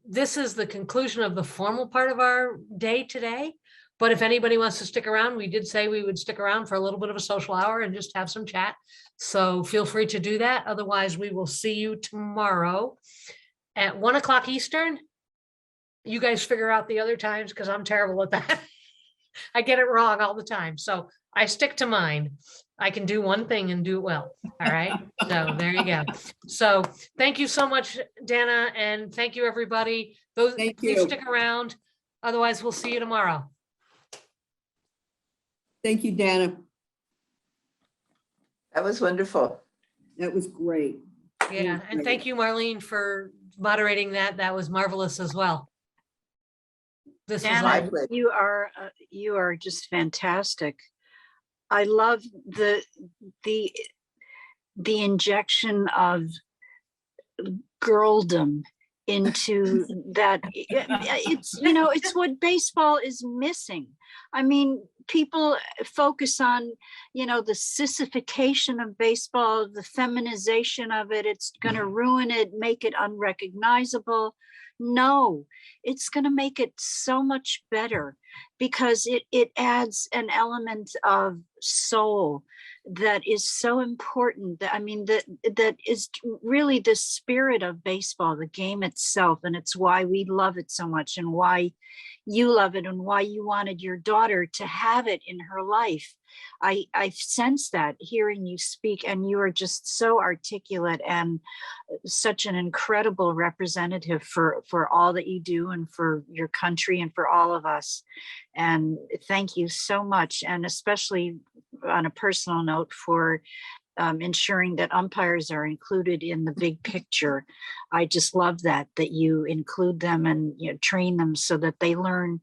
This is the conclusion of the formal part of our day today. But if anybody wants to stick around, we did say we would stick around for a little bit of a social hour and just have some chat. So feel free to do that. Otherwise, we will see you tomorrow at 1 o'clock Eastern. You guys figure out the other times because I'm terrible at that. I get it wrong all the time. So I stick to mine. I can do one thing and do it well. All right. So there you go. So thank you so much, Dana. And thank you, everybody. Please stick around. Otherwise, we'll see you tomorrow. Thank you, Dana. That was wonderful. That was great. Yeah. And thank you, Marlene, for moderating that. That was marvelous as well. This Dana, was you are just fantastic. I love the injection of girldom into that. It's what baseball is missing. I mean, people focus on, you know, the sissification of baseball, the feminization of it. It's going to ruin it, make it unrecognizable. No, it's going to make it so much better because it adds an element of soul that is so important. I mean, that is really the spirit of baseball, the game itself. And it's why we love it so much and why you love it and why you wanted your daughter to have it in her life. I sense that hearing you speak, and you are just so articulate and such an incredible representative for all that you do and for your country and for all of us. And thank you so much. And especially on a personal note for ensuring that umpires are included in the big picture. I just love that you include them and, you know, train them so that they learn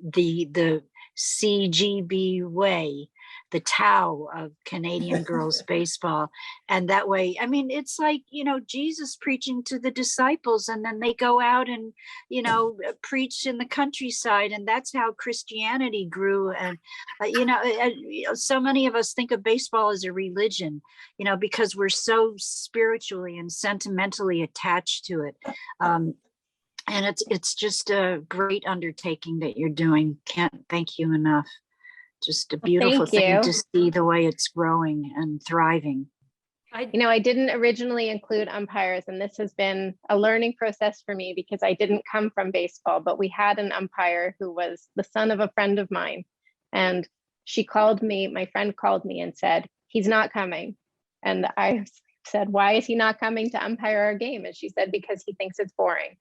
the CGB way, the Tao of Canadian girls baseball. And that way, I mean, it's like, you know, Jesus preaching to the disciples, and then they go out and, you know, preach in the countryside. And that's how Christianity grew. And, so many of us think of baseball as a religion, you know, because we're so spiritually and sentimentally attached to it. And it's just a great undertaking that you're doing. Can't thank you enough. Just a beautiful thing to see the way it's growing and thriving. I didn't originally include umpires, and this has been a learning process for me because I didn't come from baseball, but we had an umpire who was the son of a friend of mine. And my friend called me and said, he's not coming. And I said, why is he not coming to umpire our game? And she said, because he thinks it's boring.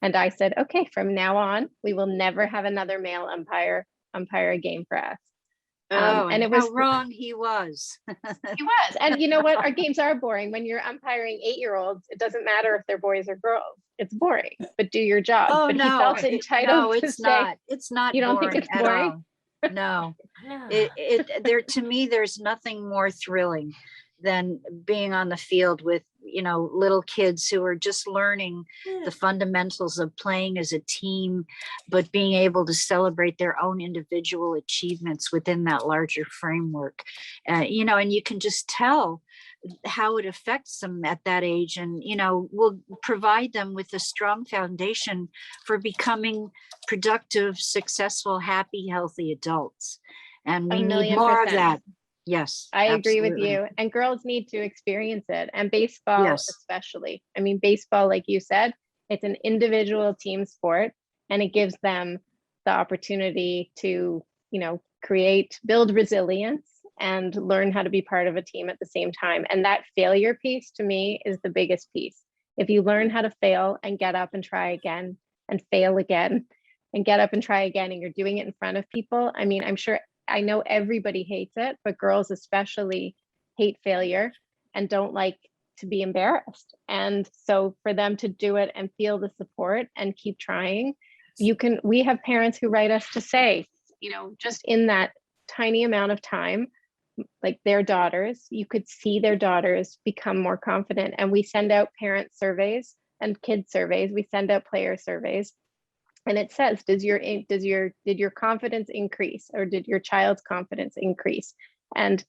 And I said, okay, from now on, we will never have another male umpire a game for us. And it was how wrong he was. He was. And you know what? Our games are boring. When you're umpiring 8-year-olds, it doesn't matter if they're boys or girls. It's boring, but do your job. Oh, but no, he felt entitled to it's not. It's not. You don't think it's boring? No, to me, there's nothing more thrilling than being on the field with, you know, little kids who are just learning the fundamentals of playing as a team, but being able to celebrate their own individual achievements within that larger framework. You know, and you can just tell how it affects them at that age, and, you know, will provide them with a strong foundation for becoming productive, successful, happy, healthy adults. And we need more of that. Yes, I agree with you. And girls need to experience it. And baseball, especially. I mean, baseball, like you said, it's an individual team sport, and it gives them the opportunity to, you know, build resilience and learn how to be part of a team at the same time. And that failure piece to me is the biggest piece. If you learn how to fail and get up and try again and fail again and get up and try again, and you're doing it in front of people, I mean, I know everybody hates it, but girls especially hate failure and don't like to be embarrassed. And so for them to do it and feel the support and keep trying, we have parents who write us to say, you know, just in that tiny amount of time, like their daughters, you could see their daughters become more confident. And we send out parent surveys and kid surveys. We send out player surveys. And it says, did your confidence increase, or did your child's confidence increase? And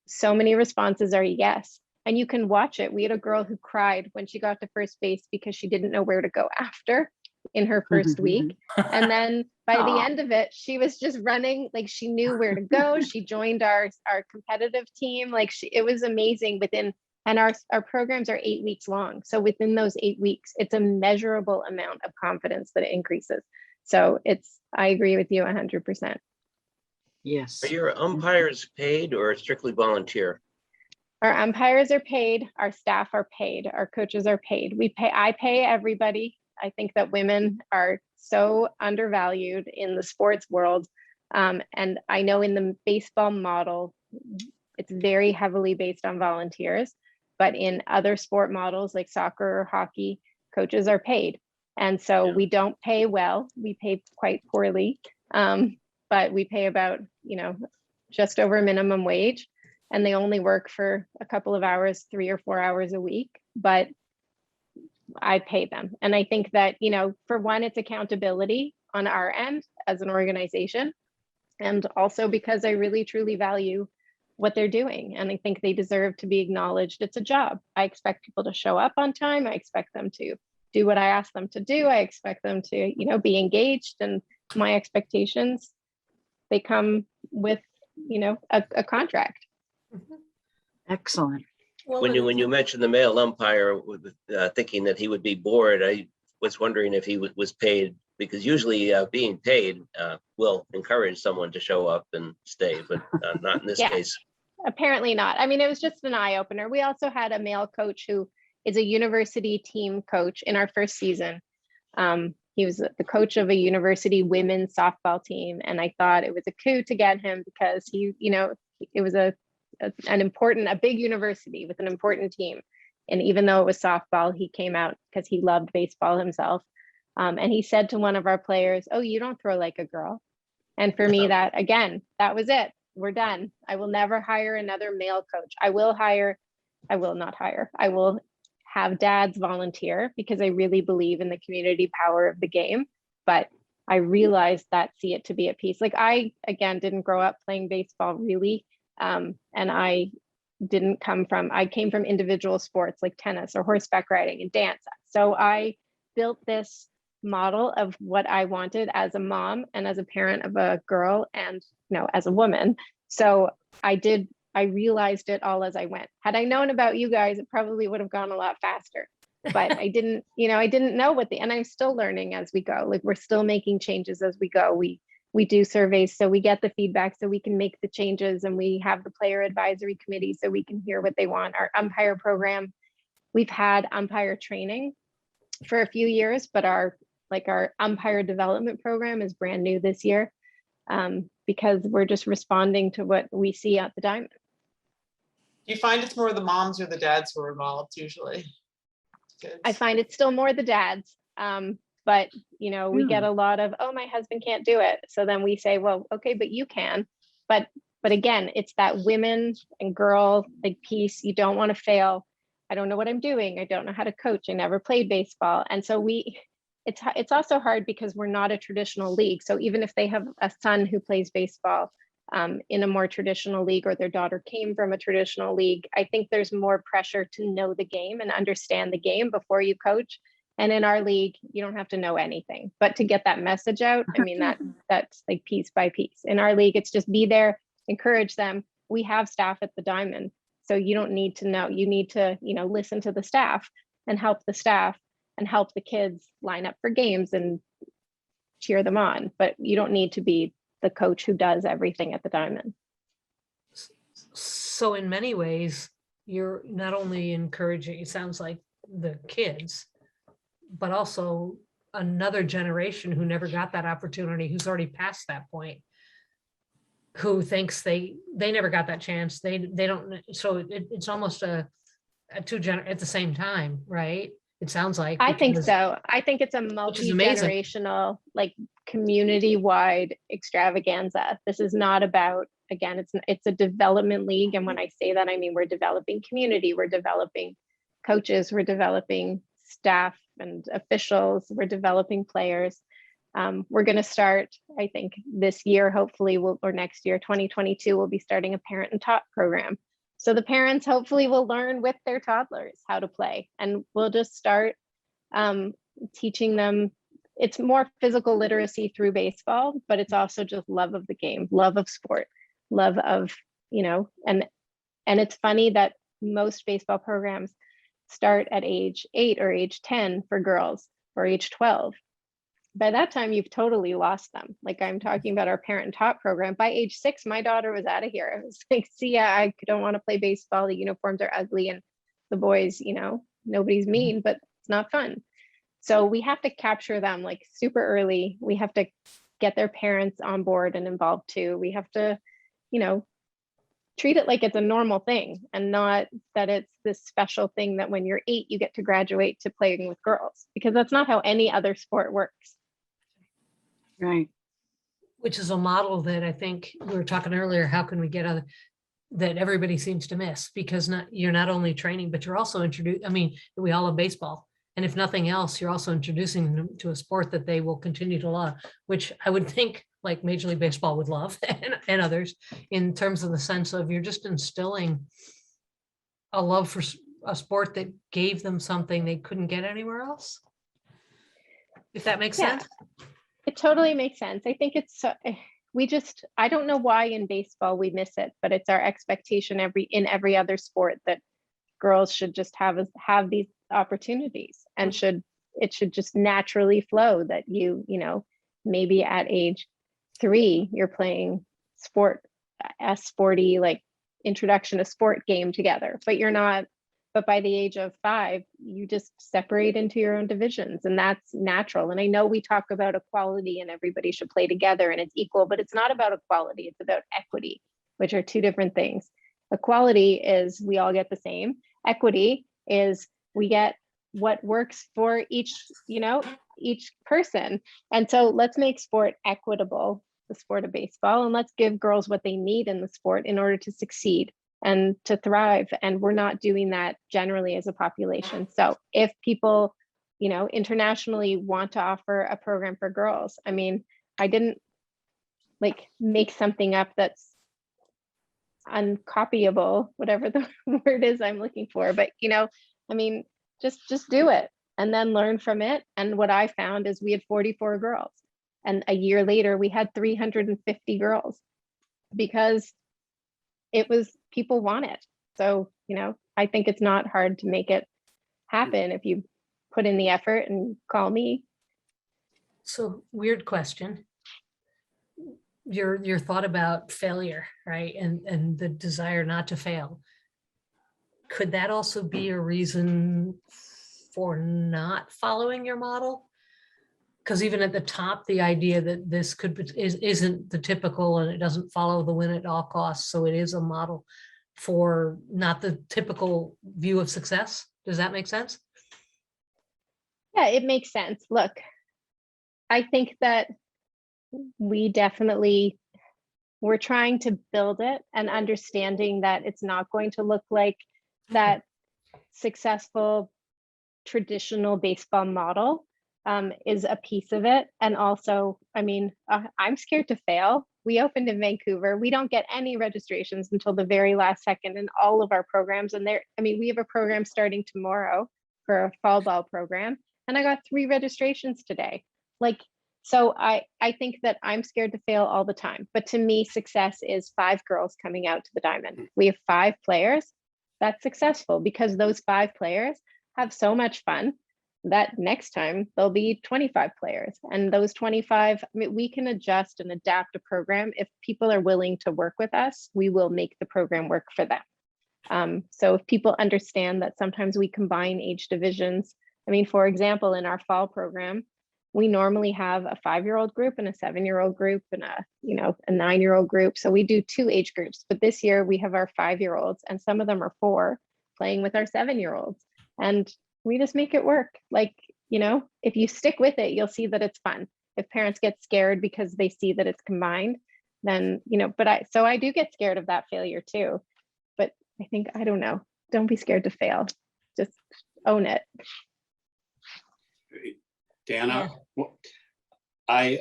so many responses are yes. And you can watch it. We had a girl who cried when she got to first base because she didn't know where to go after in her first week. And then by the end of it, she was just running, like she knew where to go. She joined our competitive team. Like it was amazing and our programs are 8 weeks long. So within those 8 weeks, it's a measurable amount of confidence that it increases. So I agree with you 100%. Yes. Are your umpires paid or strictly volunteer? Our umpires are paid, our staff are paid, our coaches are paid. I pay everybody. I think that women are so undervalued in the sports world. And I know in the baseball model, it's very heavily based on volunteers. But in other sport models like soccer or hockey, coaches are paid. And so we don't pay well, we pay quite poorly, but we pay about, you know, just over minimum wage, and they only work for a couple of hours, 3 or 4 hours a week, but I pay them. And I think that, you know, for one, it's accountability on our end as an organization. And also because I really truly value what they're doing. And I think they deserve to be acknowledged. It's a job. I expect people to show up on time. I expect them to do what I ask them to do. I expect them to, be engaged. And my expectations, they come with, a contract. Excellent. Well, When you mentioned the male umpire, thinking that he would be bored, I was wondering if he was paid, because usually being paid will encourage someone to show up and stay, but not in this Yeah. case. Apparently not. I mean, it was just an eye opener. We also had a male coach who is a university team coach in our first season. He was the coach of a university women's softball team. And I thought it was a coup to get him because it was a big university with an important team. And even though it was softball, he came out because he loved baseball himself. And he said to one of our players, "Oh, you don't throw like a girl." And for me, that was it. We're done. I will never hire another male coach. I will have dads volunteer because I really believe in the community power of the game. But I realized that see it to be a piece. Like I, again, didn't grow up playing baseball really. And I came from individual sports like tennis or horseback riding and dance. So I built this model of what I wanted as a mom and as a parent of a girl and as a woman. So I realized it all as I went. Had I known about you guys, it probably would have gone a lot faster. But I didn't know and I'm still learning as we go. Like we're still making changes as we go. We do surveys, so we get the feedback so we can make the changes, and we have the player advisory committee so we can hear what they want. Our umpire program, we've had umpire training for a few years, but our umpire development program is brand new this year because we're just responding to what we see at the Diamond. Do you find it's more the moms or the dads who are involved usually? Kids. I find it's still more the dads. But, we get a lot of, "Oh, my husband can't do it." So then we say, "Well, okay, but you can." But again, it's that women and girl piece. You don't want to fail. I don't know what I'm doing. I don't know how to coach. I never played baseball. And so it's also hard because we're not a traditional league. So even if they have a son who plays baseball in a more traditional league, or their daughter came from a traditional league, I think there's more pressure to know the game and understand the game before you coach. And in our league, you don't have to know anything, but to get that message out, I mean, that's like piece by piece. In our league, it's just be there, encourage them. We have staff at the Diamond, so you don't need to know. You need to, listen to the staff and help the staff and help the kids line up for games and cheer them on. But you don't need to be the coach who does everything at the Diamond. So in many ways, you're not only encouraging, it sounds like, the kids, but also another generation who never got that opportunity, who's already past that point, who thinks they never got that chance. They don't. So it's almost a two at the same time, right? It sounds like. I think so. I think it's a multi-generational, community-wide extravaganza. This is not about, again, it's a development league. And when I say that, I mean, we're developing community, we're developing coaches, we're developing staff and officials, we're developing players. We're going to start, I think this year, hopefully, or next year, 2022, we'll be starting a parent and tot program. So the parents hopefully will learn with their toddlers how to play, and we'll just start teaching them. It's more physical literacy through baseball, but it's also just love of the game, love of sport, love of, and it's funny that most baseball programs start at age 8 or age 10 for girls, or age 12. By that time, you've totally lost them. Like I'm talking about our parent and tot program. By age 6, my daughter was out of here. I was like, see ya, I don't want to play baseball. The uniforms are ugly, and the boys, nobody's mean, but it's not fun. So we have to capture them super early. We have to get their parents on board and involved too. We have to, treat it like it's a normal thing, and not that it's this special thing that when you're 8, you get to graduate to playing with girls, because that's not how any other sport works. Right. Which is a model that I think we were talking earlier, how can we get that everybody seems to miss, because you're not only training, but you're also we all love baseball, And if nothing else, you're also introducing them to a sport that they will continue to love, which I would think like Major League Baseball would love and others, in terms of the sense of you're just instilling a love for a sport that gave them something they couldn't get anywhere else. If that makes Yeah. sense. It totally makes sense. I think it's, I don't know why in baseball we miss it, but it's our expectation in every other sport that girls should just have these opportunities, and it should just naturally flow that you know, maybe at age 3, you're playing sport, a sporty, like introduction to sport game together, but you're not, but by the age of 5, you just separate into your own divisions, and that's natural. And I know we talk about equality and everybody should play together and it's equal, but it's not about equality, it's about equity, which are 2 different things. Equality is we all get the same. Equity is we get what works for each, you know, each person. And so let's make sport equitable, the sport of baseball, and let's give girls what they need in the sport in order to succeed and to thrive. And we're not doing that generally as a population. So if people, you know, internationally want to offer a program for girls, I mean, I didn't like make something up that's uncopyable, whatever the word is I'm looking for, but you know, I mean, just do it and then learn from it. And what I found is we had 44 girls, and a year later we had 350 girls, because it was, people want it. So, you know, I think it's not hard to make it happen if you put in the effort and call me. So weird question. Your thought about failure, right? And the desire not to fail. Could that also be a reason for not following your model? Because even at the top, the idea that this isn't the typical, and it doesn't follow the win at all costs. So it is a model for not the typical view of success. Does that make sense? Yeah, it makes sense. Look, I think that we're trying to build it and understanding that it's not going to look like that successful traditional baseball model is a piece of it. And also, I mean, I'm scared to fail. We opened in Vancouver. We don't get any registrations until the very last second in all of our programs. And we have a program starting tomorrow for a fall ball program. And I got 3 registrations today. Like, so I think that I'm scared to fail all the time. But to me, success is 5 girls coming out to the diamond. We have 5 players. That's successful because those 5 players have so much fun that next time there'll be 25 players. And those 25, I mean, we can adjust and adapt a program. If people are willing to work with us, we will make the program work for them. So if people understand that sometimes we combine age divisions, I mean, for example, in our fall program, we normally have a 5-year-old group and a 7-year-old group and a 9-year-old group. So we do 2 age groups, but this year we have our 5-year-olds, and some of them are 4 playing with our 7-year-olds. And we just make it work. Like, you know, if you stick with it, you'll see that it's fun. If parents get scared because they see that it's combined, then, you know, but I do get scared of that failure too. But I think, I don't know, don't be scared to fail. Just own it. Dana, well, I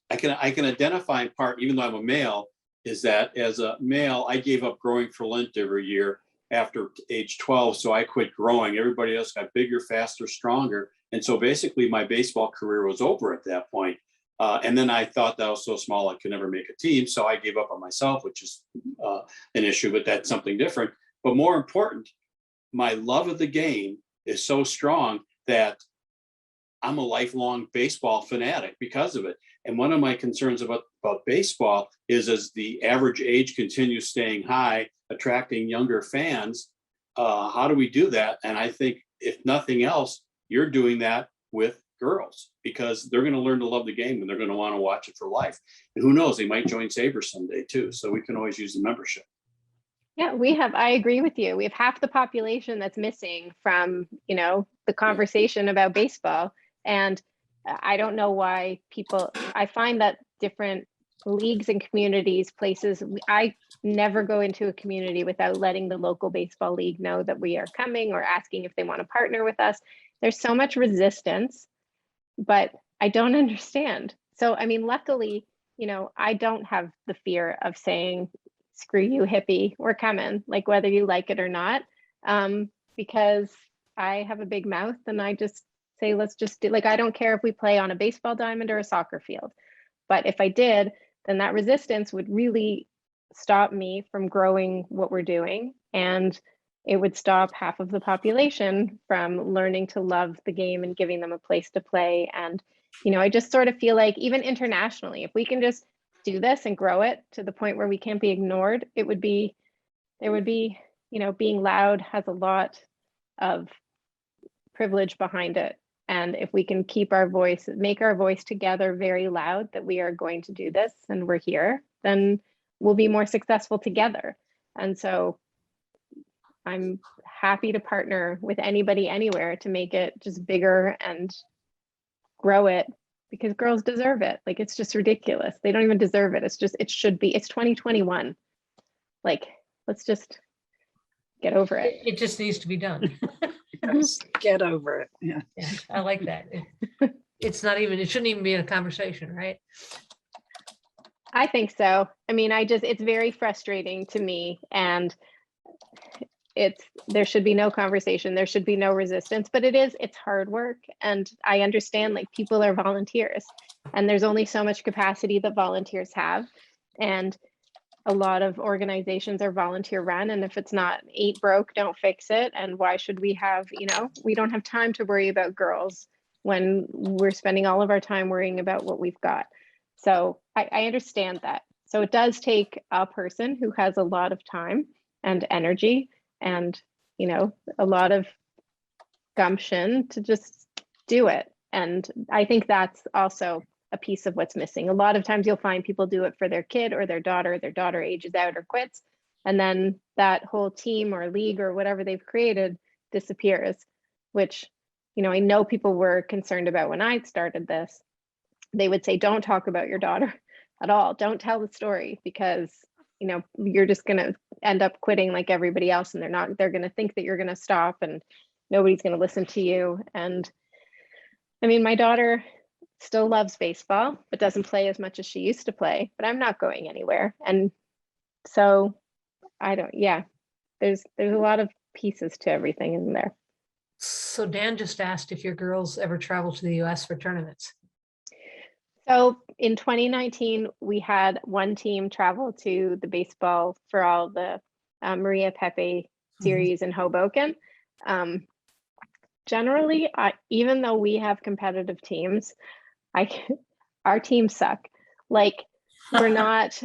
can identify in part, even though I'm a male, is that as a male, I gave up growing for Lent every year after age 12. So I quit growing. Everybody else got bigger, faster, stronger. And so basically my baseball career was over at that point. And then I thought that I was so small I could never make a team. So I gave up on myself, which is an issue, but that's something different. But more important, my love of the game is so strong that I'm a lifelong baseball fanatic because of it. And one of my concerns about baseball is as the average age continues staying high, attracting younger fans, how do we do that? And I think if nothing else, you're doing that with girls because they're going to learn to love the game and they're going to want to watch it for life. And who knows, they might join SABR someday too. So we can always use the membership. Yeah, I agree with you. We have half the population that's missing from, you know, the conversation about baseball. And I don't know why I find that different leagues and communities, places, I never go into a community without letting the local baseball league know that we are coming or asking if they want to partner with us. there's so much resistance, but I don't understand. So, I mean, luckily, you know, I don't have the fear of saying, screw you, hippie, we're coming, like whether you like it or not, because I have a big mouth and I just say, let's just do, like, I don't care if we play on a baseball diamond or a soccer field. But if I did, then that resistance would really stop me from growing what we're doing. And it would stop half of the population from learning to love the game and giving them a place to play. And, you know, I just sort of feel like even internationally, if we can just do this and grow it to the point where we can't be ignored, it would be, there would be, you know, being loud has a lot of privilege behind it. And if we can keep our voice, make our voice together very loud that we are going to do this and we're here, then we'll be more successful together. And so I'm happy to partner with anybody anywhere to make it just bigger and grow it, because girls deserve it. Like, it's just ridiculous. They don't even deserve it. It's just, it should be, it's 2021. Like, let's just get over it. It just needs to be done. Just get over it. Yeah. Yeah, I like that. It's not even, it shouldn't even be in a conversation, right? I think so. I mean, it's very frustrating to me, and there should be no conversation. There should be no resistance, but it's hard work. And I understand, like, people are volunteers and there's only so much capacity that volunteers have. And a lot of organizations are volunteer run. And if it's not 8 broke, don't fix it. And why should we have, you know, we don't have time to worry about girls when we're spending all of our time worrying about what we've got. So I understand that. So it does take a person who has a lot of time and energy and, you know, a lot of gumption to just do it. And I think that's also a piece of what's missing. A lot of times you'll find people do it for their kid or their daughter ages out or quits. And then that whole team or league or whatever they've created disappears, which, you know, I know people were concerned about when I started this. They would say, don't talk about your daughter at all. Don't tell the story, because, you know, you're just going to end up quitting like everybody else. And they're going to think that you're going to stop and nobody's going to listen to you. And I mean, my daughter still loves baseball, but doesn't play as much as she used to play, but I'm not going anywhere. And so there's a lot of pieces to everything in there. So Dan just asked if your girls ever travel to the US for tournaments. So in 2019, we had one team travel to the baseball for all the Maria Pepe series in Hoboken. Generally, even though we have competitive teams, our teams suck. Like,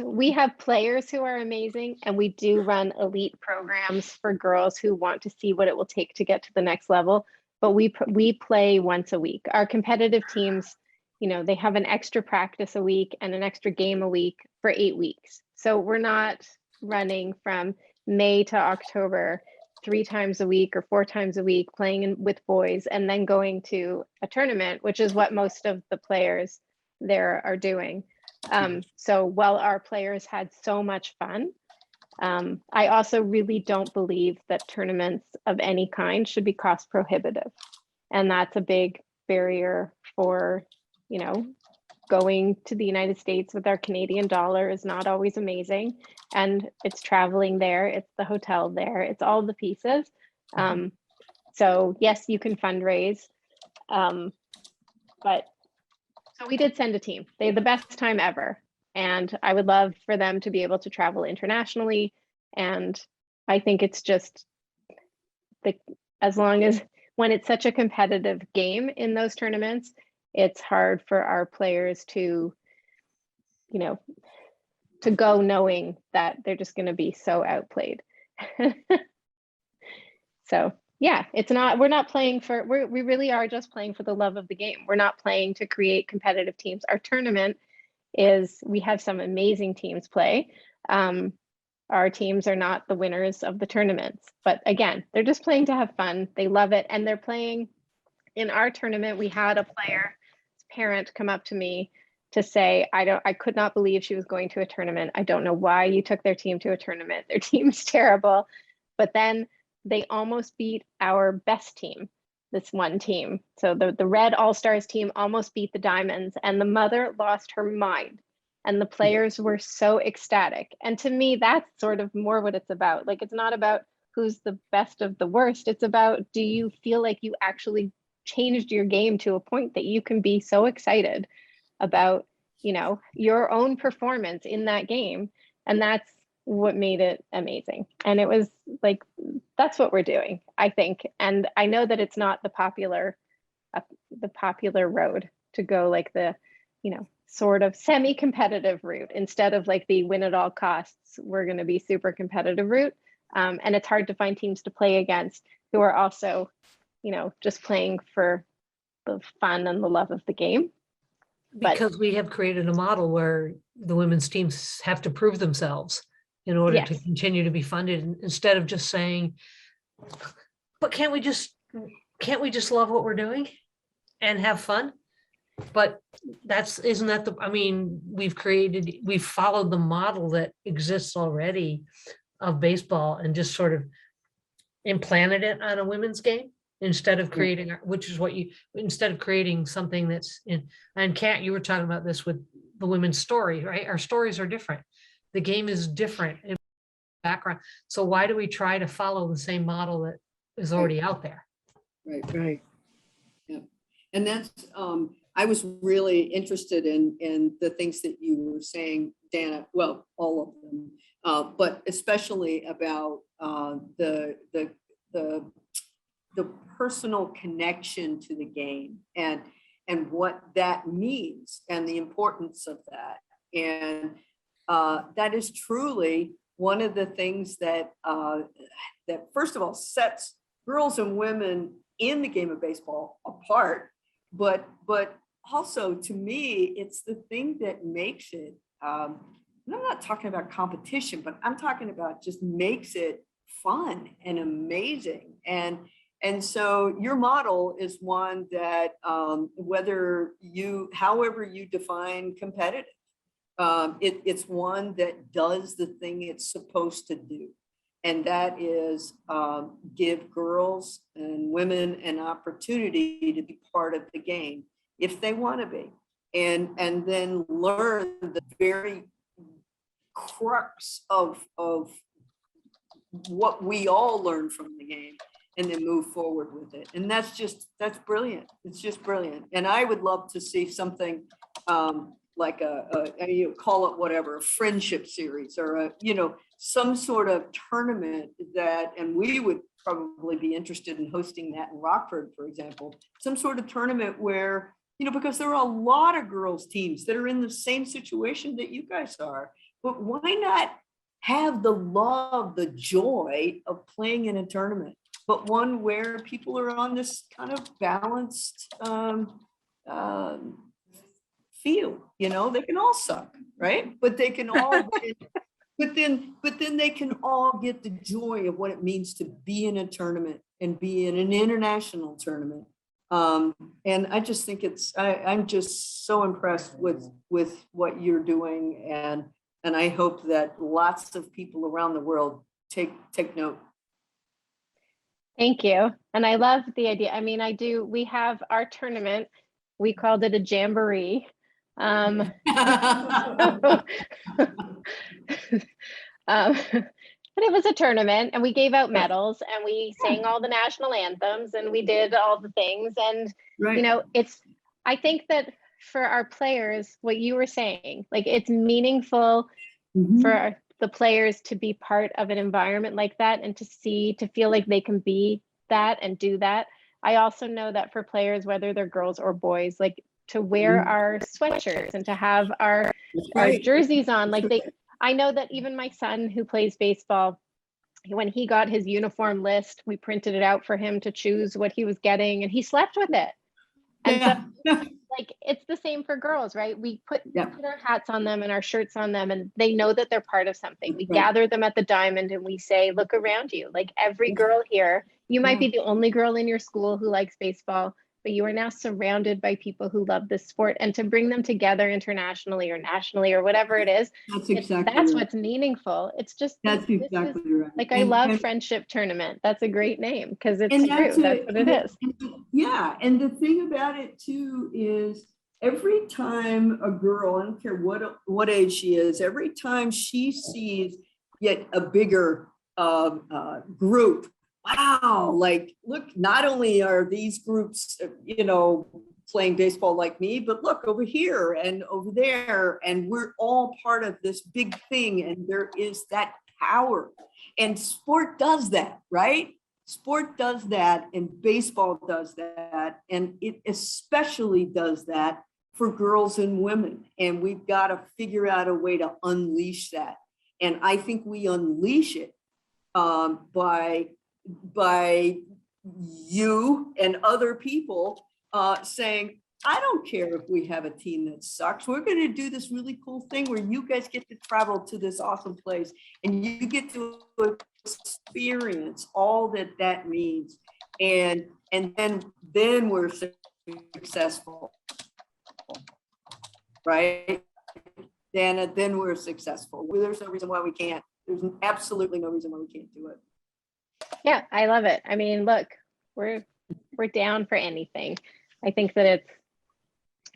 we have players who are amazing, and we do run elite programs for girls who want to see what it will take to get to the next level. But we play once a week. Our competitive teams, you know, they have an extra practice a week and an extra game a week for 8 weeks. So we're not running from May to October 3 times a week or 4 times a week playing with boys and then going to a tournament, which is what most of the players there are doing. So while our players had so much fun, I also really don't believe that tournaments of any kind should be cost prohibitive. And that's a big barrier for, you know, going to the United States with our Canadian dollar is not always amazing. And it's traveling there, it's the hotel there, it's all the pieces. So yes, you can fundraise. But so we did send a team. They had the best time ever. And I would love for them to be able to travel internationally. And I think it's just as long as when it's such a competitive game in those tournaments, it's hard for our players to, you know, to go knowing that they're just going to be so outplayed. So yeah, we're not playing for, we really are just playing for the love of the game. We're not playing to create competitive teams. Our tournament we have some amazing teams play. Our teams are not the winners of the tournaments, but again, they're just playing to have fun. They love it. And they're playing in our tournament. We had a player's parent come up to me to say, I could not believe she was going to a tournament. I don't know why you took their team to a tournament. Their team's terrible. But then they almost beat our best team. this one team. So the Red All-Stars team almost beat the Diamonds, and the mother lost her mind. And the players were so ecstatic. And to me, that's sort of more what it's about. Like, it's not about who's the best of the worst. It's about, do you feel like you actually changed your game to a point that you can be so excited about, you know, your own performance in that game? And that's what made it amazing. And it was like, that's what we're doing, I think. And I know that it's not the popular road to go, like the, you know, sort of semi-competitive route, instead of like the win at all costs, we're going to be super competitive route. And it's hard to find teams to play against who are also, you know, just playing for the fun and the love of the game. But Because we have created a model where the women's teams have to prove themselves in order to Yes. continue to be funded, instead of just saying, but can't we just love what we're doing and have fun? But isn't that I mean, we've followed the model that exists already of baseball and just sort of implanted it on a women's game instead of creating, instead of creating something that's in, and Kat, you were talking about this with the women's story, right? Our stories are different. The game is different in background. So why do we try to follow the same model that is already out there? Right. Yeah. And that's, I was really interested in the things that you were saying, Dana, well, all of them, but especially about the personal connection to the game and what that means and the importance of that. And that is truly one of the things that that first of all sets girls and women in the game of baseball apart, but also to me, it's the thing that makes it, and I'm not talking about competition, but I'm talking about just makes it fun and amazing. And so your model is one that however you define competitive, it's one that does the thing it's supposed to do. And that is give girls and women an opportunity to be part of the game if they want to be, and then learn the very crux of what we all learn from the game, and then move forward with it. And that's brilliant. It's just brilliant. And I would love to see something like you call it whatever, a friendship series or some sort of tournament that, and we would probably be interested in hosting that in Rockford, for example, some sort of tournament where, because there are a lot of girls teams that are in the same situation that you guys are, but why not have the love, the joy of playing in a tournament, but one where people are on this kind of balanced field, they can all suck, right? But they can all, but then they can all get the joy of what it means to be in a tournament and be in an international tournament. And I just think I'm just so impressed with what you're doing. And I hope that lots of people around the world take note. thank you. And I love the idea. I mean, we have our tournament, we called it a jamboree. But it was a tournament, and we gave out medals, and we sang all the national anthems, and we did all the things. And Right. I think that for our players, what you were saying, like, it's meaningful for the players to be part of an environment like that, and to feel like they can be that and do that. I also know that for players, whether they're girls or boys, like, to wear our sweatshirts and to have our jerseys on, like, I know that even my son, who plays baseball, when he got his uniform list, we printed it out for him to choose what he was getting, and he slept with it. And so, like, it's the same for girls, right? We put our hats on them and our shirts on them, and they know that they're part of something. We gather them at the Diamond and we say, look around you. Like, every girl here, you might be the only girl in your school who likes baseball, but you are now surrounded by people who love this sport, and to bring them together internationally or nationally or whatever it is, That's that's exactly right. what's meaningful. It's just, That's this is, exactly right. like, I love Friendship Tournament. That's a great name because it's And true. that's That's what it is. Yeah, and the thing about it too is every time a girl, I don't care what age she is, every time she sees yet a bigger group, wow, like, look, not only are these groups, playing baseball like me, but look over here and over there, and we're all part of this big thing, and there is that power. And sport does that, right? Sport does that, and baseball does that, and it especially does that for girls and women. And we've got to figure out a way to unleash that. And I think we unleash it by you and other people saying, I don't care if we have a team that sucks. We're going to do this really cool thing where you guys get to travel to this awesome place and you get to experience all that means. And then we're successful, right? Dana, then we're successful. There's no reason why we can't. There's absolutely no reason why we can't do it. Yeah, I love it. I mean, look, we're down for anything. I think that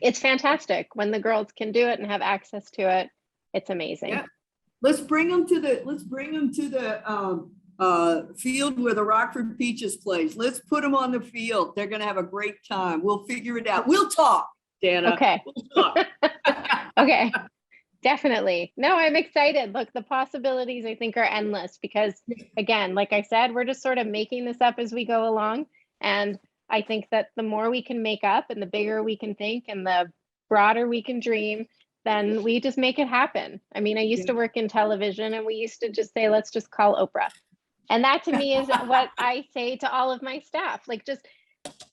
it's fantastic when the girls can do it and have access to it. It's amazing. Yeah. Let's bring them to the field where the Rockford Peaches plays. Let's put them on the field. They're going to have a great time. We'll figure it out. We'll talk, Dana. Okay. We'll talk. Okay. Definitely. No, I'm excited. Look, the possibilities I think are endless because, again, like I said, we're just sort of making this up as we go along. And I think that the more we can make up and the bigger we can think and the broader we can dream, then we just make it happen. I mean, I used to work in television and we used to just say, let's just call Oprah. And that to me is what I say to all of my staff, like just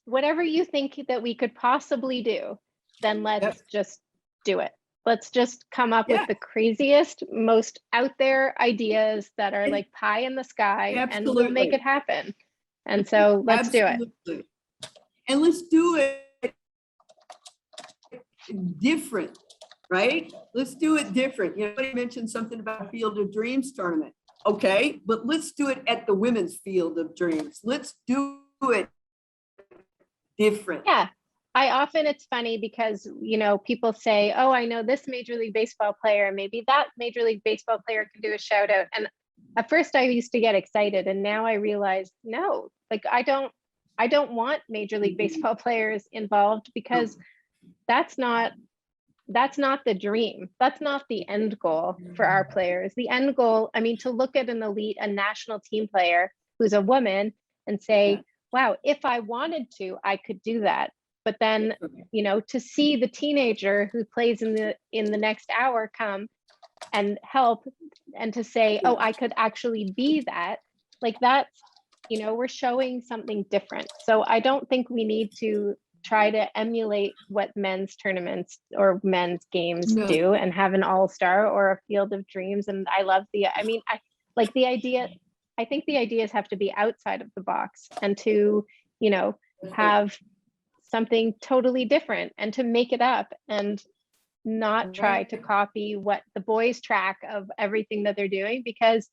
whatever you think that we could possibly do, then let's just do it. Let's just come up with the craziest, most out there ideas that are like pie in the sky and we'll make it happen. And so let's do it. And let's do it different, right? Let's do it different. You mentioned something about Field of Dreams tournament. Okay, but let's do it at the women's Field of Dreams. Let's do it different. Yeah. It's funny because, people say, oh, I know this Major League Baseball player, maybe that Major League Baseball player can do a shout out. And at first I used to get excited and now I realize, no, like I don't want Major League Baseball players involved because that's not the dream. That's not the end goal for our players. The end goal, to look at an elite, a national team player who's a woman and say, wow, if I wanted to, I could do that. But then, to see the teenager who plays in the next hour come and help and to say, oh, I could actually be that, like that's, we're showing something different. So I don't think we need to try to emulate what men's tournaments or men's games do and have an all-star or a Field of Dreams. And I love the idea. I think the ideas have to be outside of the box and to, have something totally different and to make it up and not try to copy what the boys track of everything that they're doing, because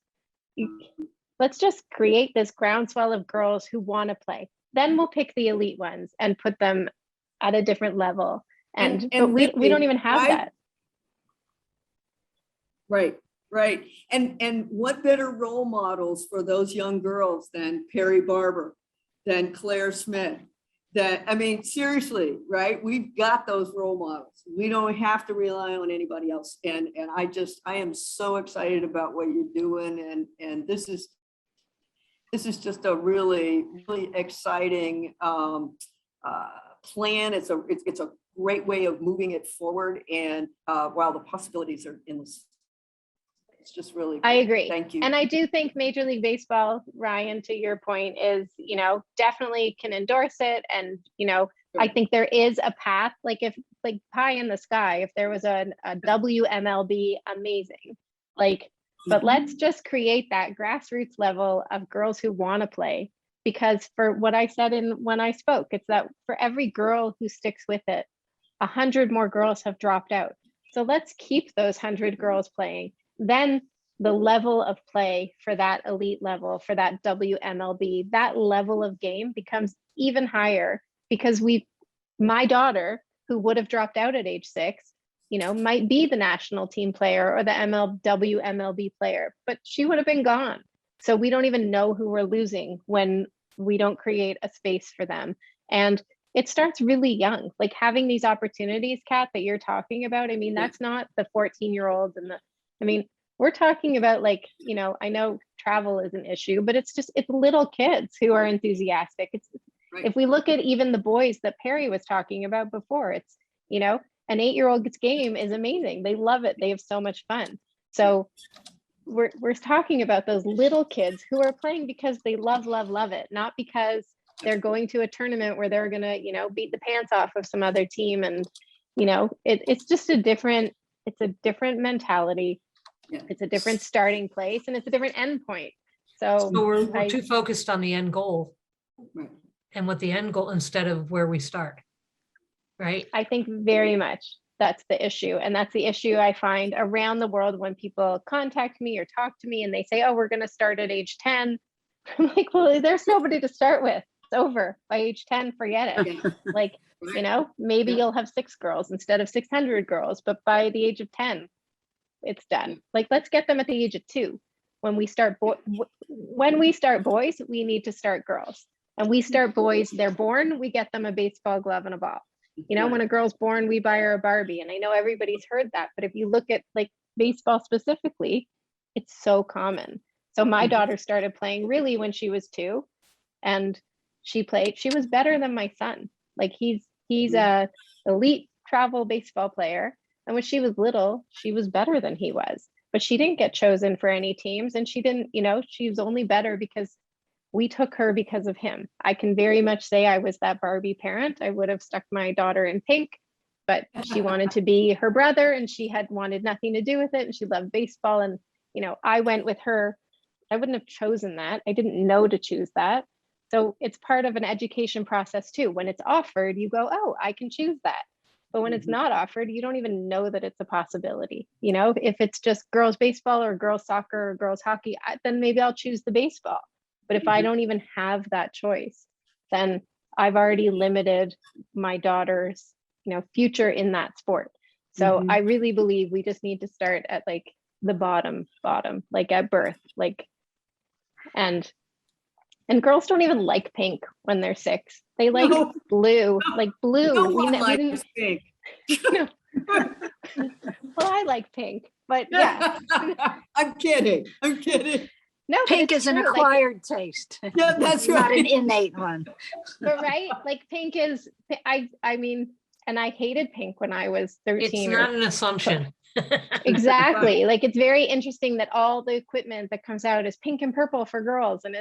let's just create this groundswell of girls who want to play. Then we'll pick the elite ones and put them at a different level. But we don't even have that. Right. And what better role models for those young girls than Perry Barber, than Claire Smith? Seriously, right? We've got those role models. We don't have to rely on anybody else. And I am so excited about what you're doing. And this is just a really, really exciting plan. It's a great way of moving it forward. And while the possibilities are endless, it's just really, I agree. Thank you. And I do think Major League Baseball, Ryan, to your point, is, definitely can endorse it. And, I think there is a path, like pie in the sky, if there was a WMLB, amazing. But let's just create that grassroots level of girls who want to play, because for what I said when I spoke, it's that for every girl who sticks with it, 100 more girls have dropped out. So let's keep those 100 girls playing. Then the level of play for that elite level, for that WMLB, that level of game becomes even higher, because my daughter, who would have dropped out at age 6, might be the national team player or the WMLB player, but she would have been gone. So we don't even know who we're losing when we don't create a space for them. And it starts really young, like having these opportunities, Kat, that you're talking about. I mean, that's not the 14-year-olds we're talking about, like, I know travel is an issue, but it's little kids who are enthusiastic. Right. If we look at even the boys that Perry was talking about before, it's, an 8-year-old's game is amazing. They love it. They have so much fun. So we're talking about those little kids who are playing because they love it, not because they're going to a tournament where they're going to, beat the pants off of some other team. And, it's just a different mentality. Yeah. It's a different starting place, and it's a different end point. So we're too focused on the end goal Right. and what the end goal instead of where we start. Right. I think very much that's the issue. And that's the issue I find around the world when people contact me or talk to me and they say, oh, we're going to start at age 10. I'm like, well, there's nobody to start with. It's over by age 10, forget it. Like, maybe you'll have 6 girls instead of 600 girls, but by the age of 10, it's done. Like, let's get them at the age of 2. When we start boys, we need to start girls. And we start boys, they're born, we get them a baseball glove and a ball. When a girl's born, we buy her a Barbie. And I know everybody's heard that, but if you look at like baseball specifically, it's so common. So my daughter started playing really when she was 2, and she was better than my son. Like he's a elite travel baseball player. And when she was little, she was better than he was, but she didn't get chosen for any teams. And she didn't, she was only better because we took her because of him. I can very much say I was that Barbie parent. I would have stuck my daughter in pink, but she wanted to be her brother and she had wanted nothing to do with it. And she loved baseball. And, I went with her. I wouldn't have chosen that. I didn't know to choose that. So it's part of an education process too. When it's offered, you go, oh, I can choose that. But when it's not offered, you don't even know that it's a possibility. If it's just girls baseball or girls soccer or girls hockey, then maybe I'll choose the baseball. But if I don't even have that choice, then I've already limited my daughter's, future in that sport. So I really believe we just need to start at like the bottom, like at birth, and girls don't even like pink when they're 6. They like blue, like blue. No one likes pink. Well, I like pink, but yeah. I'm kidding. No, Pink is an acquired taste. Yeah, that's Not right. an innate one. But right, like pink is, I mean, and I hated pink when I was 13. It's not an assumption. Exactly. Like, it's very interesting that all the equipment that comes out is pink and purple for girls. And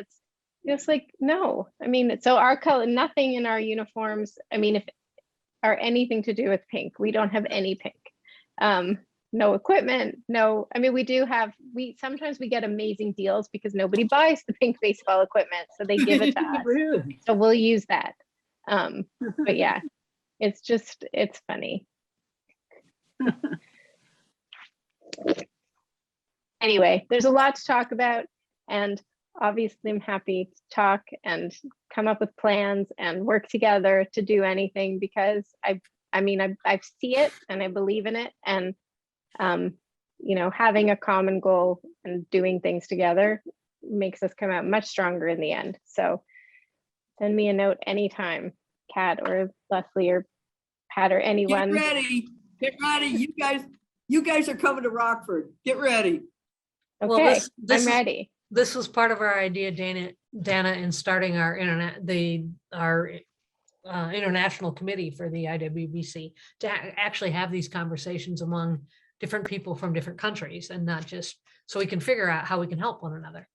it's like, no, I mean, so our color, nothing in our uniforms, I mean, if are anything to do with pink, we don't have any pink. No equipment, no, I mean, sometimes we get amazing deals because nobody buys the pink baseball equipment. So they give it to us. Really? So we'll use that. But yeah, it's funny. Anyway, there's a lot to talk about, and obviously I'm happy to talk and come up with plans and work together to do anything, because I see it and I believe in it, and having a common goal and doing things together makes us come out much stronger in the end. So send me a note anytime, Kat or Leslie or Pat or anyone. Get ready. You guys are coming to Rockford. Get ready. Okay, Well, I'm ready. This was part of our idea, Dana, in starting our international committee for the IWBC, to actually have these conversations among different people from different countries, and not just so we can figure out how we can help one another.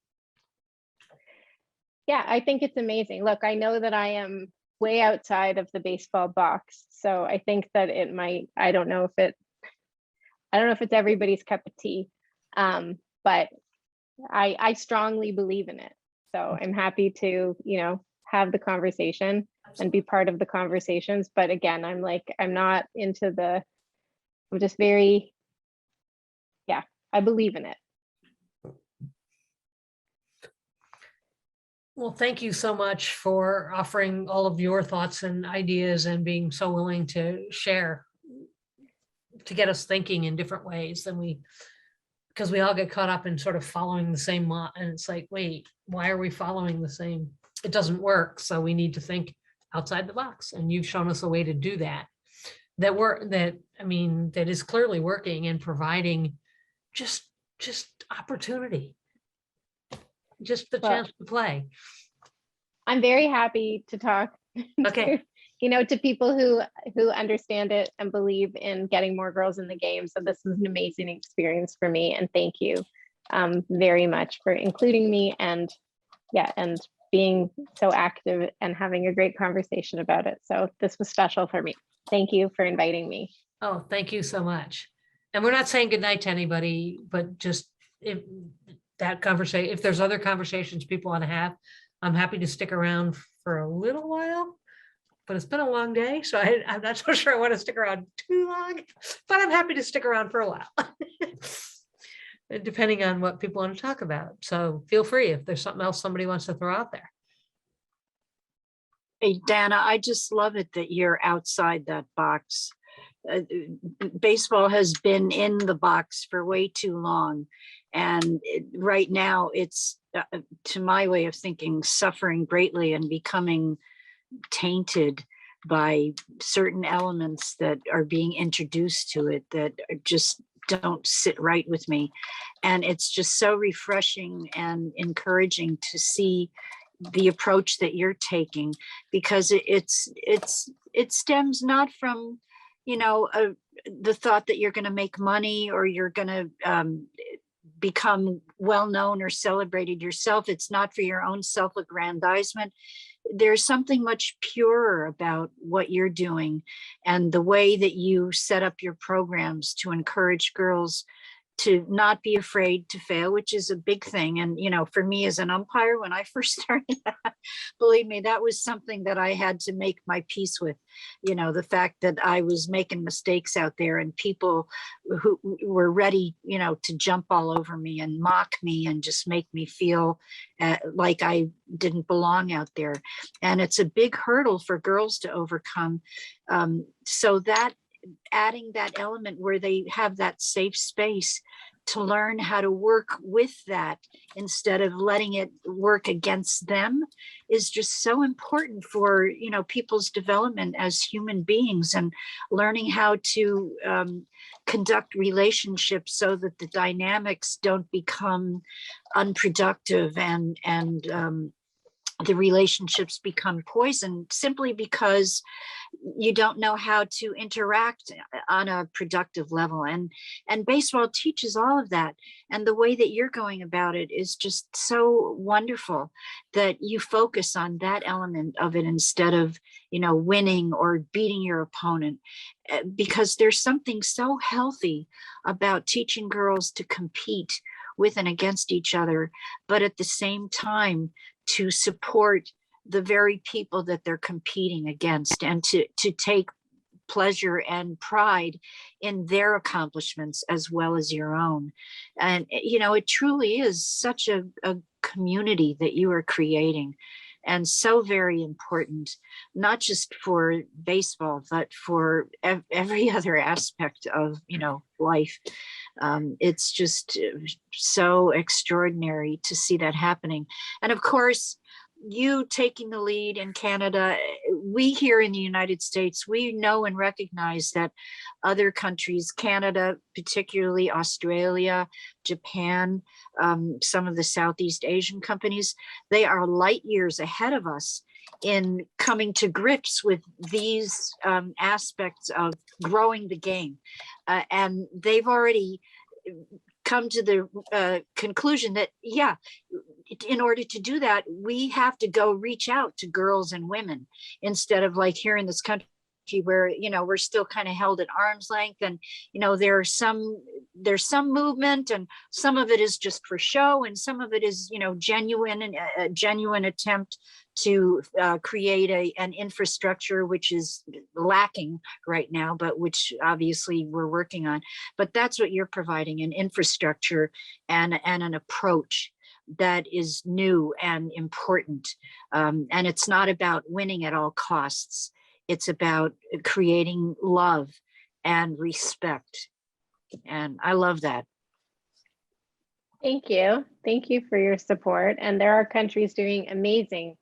Yeah, I think it's amazing. Look, I know that I am way outside of the baseball box, so I think that it might, I don't know if it's everybody's cup of tea, but I strongly believe in it. So I'm happy to, have the conversation and be part of the conversations. But again, I'm not into I'm just very, I believe in it. Well, thank you so much for offering all of your thoughts and ideas and being so willing to share, to get us thinking in different ways than because we all get caught up in sort of following the same and it's like, wait, why are we following the same? It doesn't work. So we need to think outside the box. And you've shown us a way to do that. That is clearly working and providing just opportunity, just the chance to play. I'm very happy to talk Okay. to people who understand it and believe in getting more girls in the game. So this is an amazing experience for me. And thank you very much for including me and being so active and having a great conversation about it. So this was special for me. Thank you for inviting me. Oh, thank you so much. And we're not saying goodnight to anybody, but just if there's other conversations people want to have, I'm happy to stick around for a little while, but it's been a long day. So I'm not so sure I want to stick around too long, but I'm happy to stick around for a while, depending on what people want to talk about. So feel free if there's something else somebody wants to throw out there. Hey, Dana, I just love it that you're outside that box. Baseball has been in the box for way too long. And right now it's, to my way of thinking, suffering greatly and becoming tainted by certain elements that are being introduced to it that just don't sit right with me. And it's just so refreshing and encouraging to see the approach that you're taking, because it stems not from, the thought that you're going to make money or you're going to become well-known or celebrated yourself. It's not for your own self-aggrandizement. There's something much purer about what you're doing and the way that you set up your programs to encourage girls to not be afraid to fail, which is a big thing. And, for me as an umpire, when I first started, believe me, that was something that I had to make my peace with, the fact that I was making mistakes out there and people who were ready, to jump all over me and mock me and just make me feel like I didn't belong out there. And it's a big hurdle for girls to overcome. So that adding that element where they have that safe space to learn how to work with that instead of letting it work against them is just so important for people's development as human beings and learning how to conduct relationships so that the dynamics don't become unproductive and the relationships become poison simply because you don't know how to interact on a productive level. And baseball teaches all of that. And the way that you're going about it is just so wonderful that you focus on that element of it instead of, winning or beating your opponent, because there's something so healthy about teaching girls to compete with and against each other, but at the same time, to support the very people that they're competing against and to take pleasure and pride in their accomplishments as well as your own. And, it truly is such a community that you are creating, and so very important, not just for baseball, but for every other aspect of, life. It's just so extraordinary to see that happening. And of course, you taking the lead in Canada, we here in the United States, we know and recognize that other countries, Canada, particularly Australia, Japan, some of the Southeast Asian companies, they are light years ahead of us in coming to grips with these aspects of growing the game. And they've already come to the conclusion that, in order to do that, we have to go reach out to girls and women instead of like here in this country, where, you know, we're still kind of held at arm's length, and, you know, there's some movement, and some of it is just for show, and some of it is, you know, genuine, and a genuine attempt to create an infrastructure which is lacking right now, but which obviously we're working on. But that's what you're providing, an infrastructure and an approach that is new and important. And it's not about winning at all costs. It's about creating love and respect. And I love that. Thank you. Thank you for your support. And there are countries doing amazing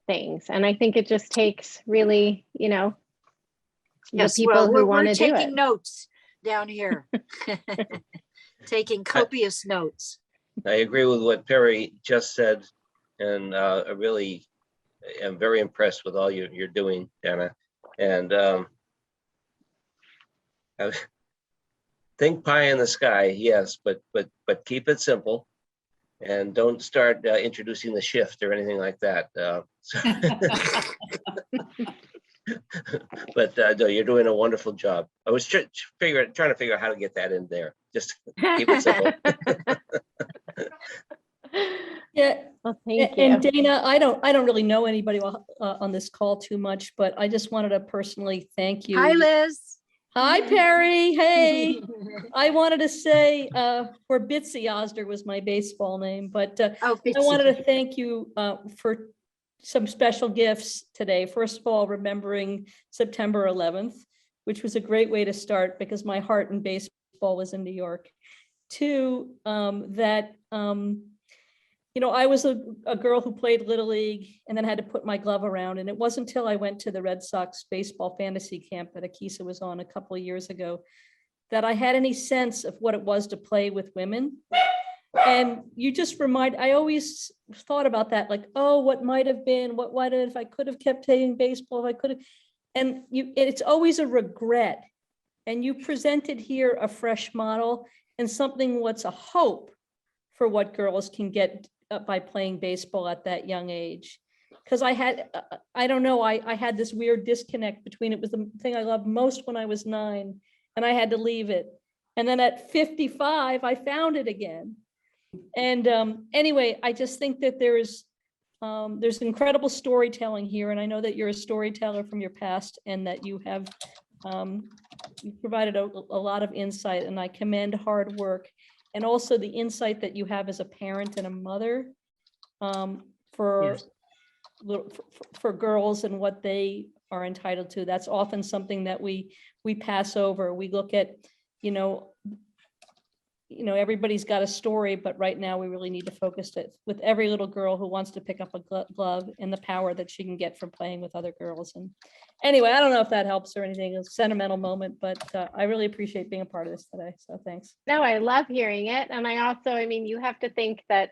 things. And I think it just takes really, you know, Yes, the people well, who want we're to do taking it. notes down here. Taking copious notes. I agree with what Perry just said, and I really am very impressed with all you're doing, Dana. And I think pie in the sky, yes, but keep it simple, and don't start introducing the shift or anything like that. But no, you're doing a wonderful job. I was trying to figure out how to get that in there. Just keep it simple. Yeah, Well, thank you. and Dana, I don't really know anybody on this call too much, but I just wanted to personally thank you. Hi, Liz. Hi, Perry. Hey, I wanted to say, or Bitsy Osder was my baseball name, but Oh, I wanted to thank you for some special gifts today. First of all, remembering September 11th, which was a great way to start because my heart in baseball was in New York. Two, that, you know, I was a girl who played Little League and then had to put my glove around. And it wasn't until I went to the Red Sox baseball fantasy camp that Akisa was on a couple of years ago that I had any sense of what it was to play with women. And you just I always thought about that, like, oh, what might have been, what if I could have kept playing baseball, if I could have, and it's always a regret. And you presented here a fresh model and something what's a hope for what girls can get by playing baseball at that young age. Because I had this weird disconnect between it was the thing I loved most when I was 9 and I had to leave it. And then at 55, I found it again. And anyway, I just think that there's incredible storytelling here. And I know that you're a storyteller from your past and that you have you provided a lot of insight, and I commend hard work. And also the insight that you have as a parent and a mother for girls and what they are entitled to. That's often something that we pass over. We look at, you know, everybody's got a story, but right now we really need to focus with every little girl who wants to pick up a glove and the power that she can get from playing with other girls. And anyway, I don't know if that helps or anything. It's a sentimental moment, but I really appreciate being a part of this today. So thanks. No, I love hearing it. And I also, I mean, you have to think that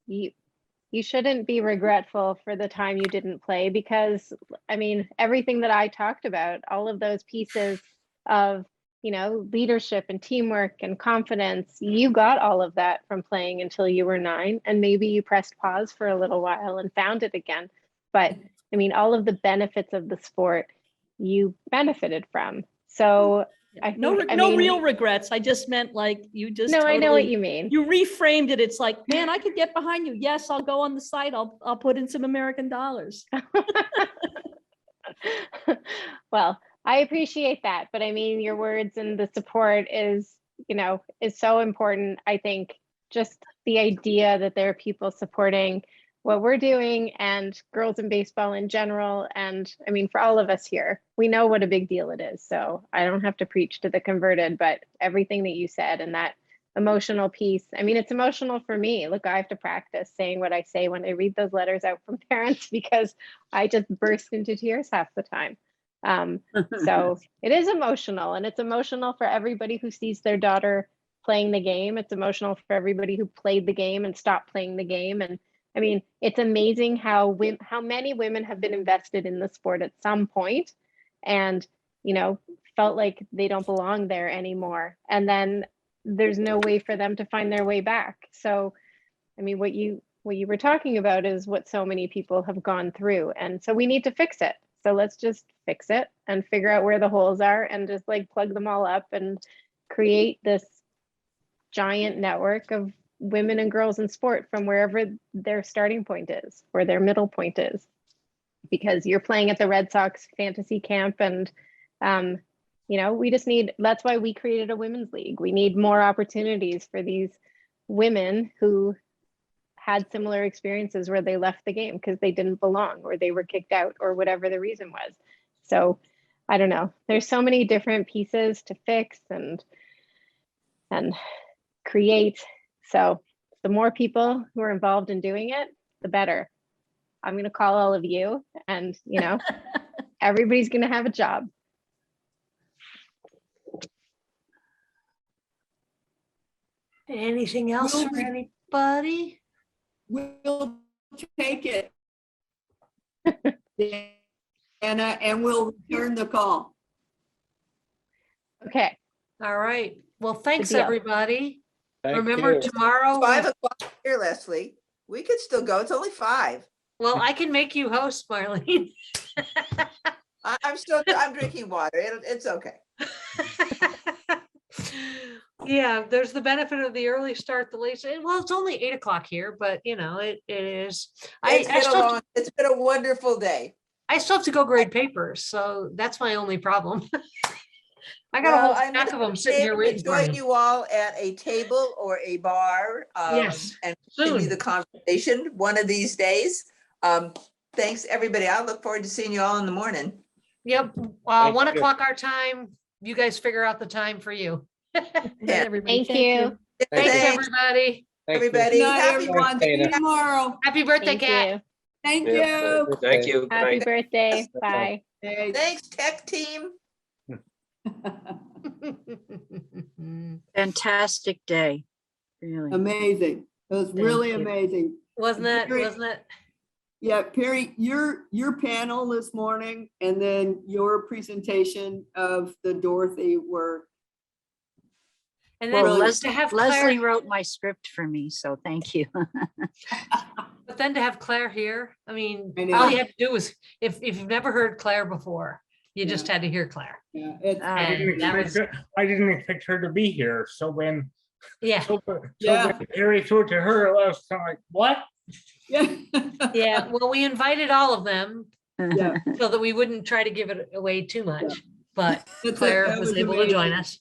you shouldn't be regretful for the time you didn't play, because I mean, everything that I talked about, all of those pieces of, you know, leadership and teamwork and confidence, you got all of that from playing until you were 9, and maybe you pressed pause for a little while and found it again. But I mean, all of the benefits of the sport you benefited from. So I think, No real regrets. I just meant like you just. No, totally, I know what you mean. You reframed it. It's like, man, I could get behind you. Yes, I'll go on the site. I'll put in some American dollars. Well, I appreciate that, but I mean, your words and the support is, you know, is so important. I think just the idea that there are people supporting what we're doing and girls in baseball in general. And I mean, for all of us here, we know what a big deal it is. So I don't have to preach to the converted, but everything that you said and that emotional piece, I mean, it's emotional for me. Look, I have to practice saying what I say when I read those letters out from parents, because I just burst into tears half the time. So it is emotional, and it's emotional for everybody who sees their daughter playing the game. It's emotional for everybody who played the game and stopped playing the game. And I mean, it's amazing how many women have been invested in the sport at some point and, you know, felt like they don't belong there anymore. And then there's no way for them to find their way back. So, I mean, what you were talking about is what so many people have gone through. And so we need to fix it. So let's just fix it and figure out where the holes are and just like plug them all up and create this giant network of women and girls in sport from wherever their starting point is or their middle point is. Because you're playing at the Red Sox fantasy camp and you know, we just need, that's why we created a women's league. We need more opportunities for these women who had similar experiences where they left the game because they didn't belong or they were kicked out or whatever the reason was. So I don't know. There's so many different pieces to fix and create. So the more people who are involved in doing it, the better. I'm going to call all of you and, you know, everybody's going to have a job. Anything else Will for we- anybody? We'll take it. Anna, and we'll return the call. Okay. All right. Well, thanks, deal. everybody. Thank Remember you. tomorrow, 5 o'clock here, Leslie. We could still go. It's only 5. well, I can make you host, Marlene. I'm drinking water. It's okay. Yeah, there's the benefit of the early start, the late, well, it's only 8 o'clock here, but you know, it is. It's been a wonderful day. I still have to go grade papers, so that's my only problem. I got a Well, whole I'm stack of them gonna sitting here maybe waiting for join me. you all at a table or a bar. Yes, And continue soon. the conversation one of these days. Thanks, everybody. I look forward to seeing you all in the morning. Yep, Thank 1 you. o'clock our time. You guys figure out the time for you. Yeah. Thank you. Thanks, Thanks, everybody. everybody. Good night, Happy everyone. See you Dana. tomorrow. Happy birthday, Thank Kat. you. Thank Yeah, you. thank you. Good Happy night. birthday. Bye. Hey. Thanks, tech team. Fantastic day, really. Amazing. It was really you. amazing. Wasn't it? Very- Wasn't it? Yeah, Perry, your panel this morning and then your presentation of the Dorothy were, And then Well, to have Leslie Claire, wrote my script for me, so thank you. but then to have Claire here, I mean, I know. all you had to do was, if you've never heard Claire before, you just had to hear Claire. yeah, it's. I And that was, I didn't expect her to be here. So when yeah, Yeah. when Harry threw it to her, I was kind of like, what? Yeah. yeah. Well, we invited all of them Yeah. so that we wouldn't try to give it away too much, but That's Claire that was able to join us.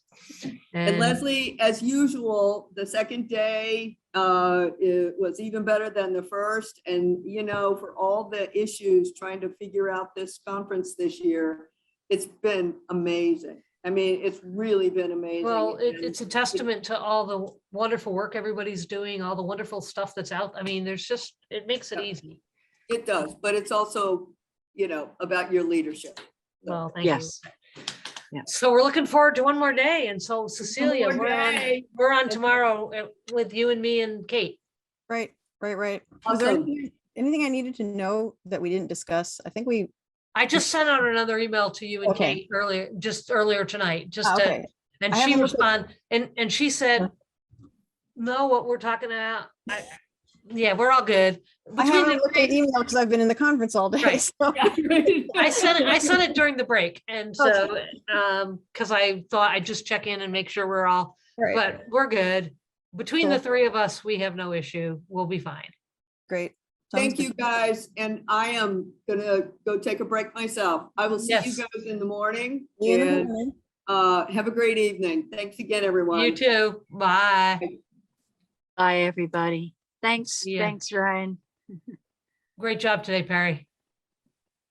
And Leslie, as usual, the second day it was even better than the first. And, you know, for all the issues trying to figure out this conference this year, it's been amazing. I mean, it's really been amazing. Well, And it's a testament to all the wonderful work everybody's doing, all the wonderful stuff that's out. I mean, there's just, it makes it easy. It does, but it's also, you know, about your leadership. Well, thank you. Yes. Yeah. So we're looking forward to one more day. And so Cecilia, more day. we're on tomorrow with you and me and Kate. Right. Was there Awesome. anything I needed to know that we didn't discuss? I think we, I just sent out another email to you and Okay. Kate earlier tonight, just to, okay. and I she haven't looked responded, and she said, no, what we're talking about. Yeah, we're all good. I Between haven't the looked at three- email because I've been in the conference all day. Right. So. I sent it during the break. And so, because I thought I'd just check in and make sure we're all, Right. but we're good. Between the Cool. three of us, we have no issue. We'll be fine. Great. Sounds Thank good. you, guys. And I am gonna go take a break myself. I will see you Yes. guys in the morning. See you in the And morning. have a great evening. Thanks again, everyone. You too. Bye. Bye, everybody. Thanks, Yeah. thanks, Ryan. Great job today, Perry.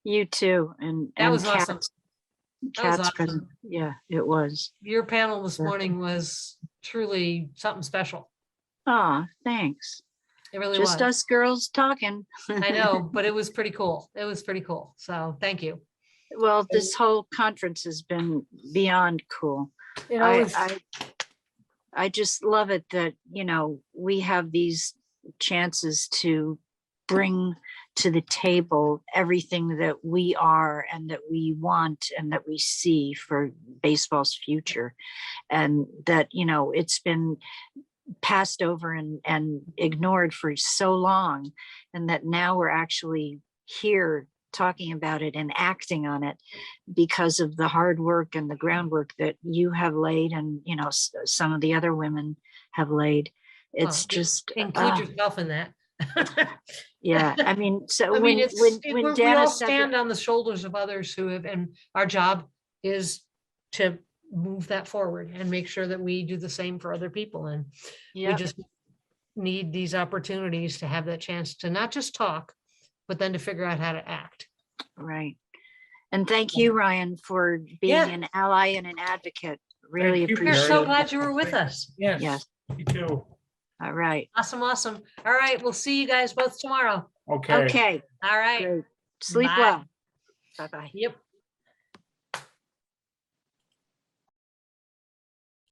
You too. And That was awesome. Kat's- That was Kat's awesome. present. Yeah, it was. Your panel this Yeah. morning was truly something special. Ah, thanks. It really Just was. us girls talking. I know, but it was pretty cool. It was pretty cool. So thank you. Well, this whole conference has been beyond cool. You know, it's- I just love it that, you know, we have these chances to bring to the table everything that we are and that we want and that we see for baseball's future. And that, you know, it's been passed over and ignored for so long, and that now we're actually here talking about it and acting on it because of the hard work and the groundwork that you have laid and, you know, some of the other women have laid. It's Well, just, Include yourself in that. yeah, I mean, so I mean, when, it's, when we Dana all said stand that, on the shoulders of others who have, and our job is to move that forward and make sure that we do the same for other people. And we Yep. just need these opportunities to have that chance to not just talk, but then to figure out how to act. right. And thank you, Ryan, for being Yeah. an ally and an advocate. Really Thank you, We're appreciate so it. glad you were with us. Yes. Yes. Me too. All right. Awesome, awesome. All right, we'll see you guys both tomorrow. Okay. Okay, All right. great. Sleep Bye. well. Bye-bye. Yep.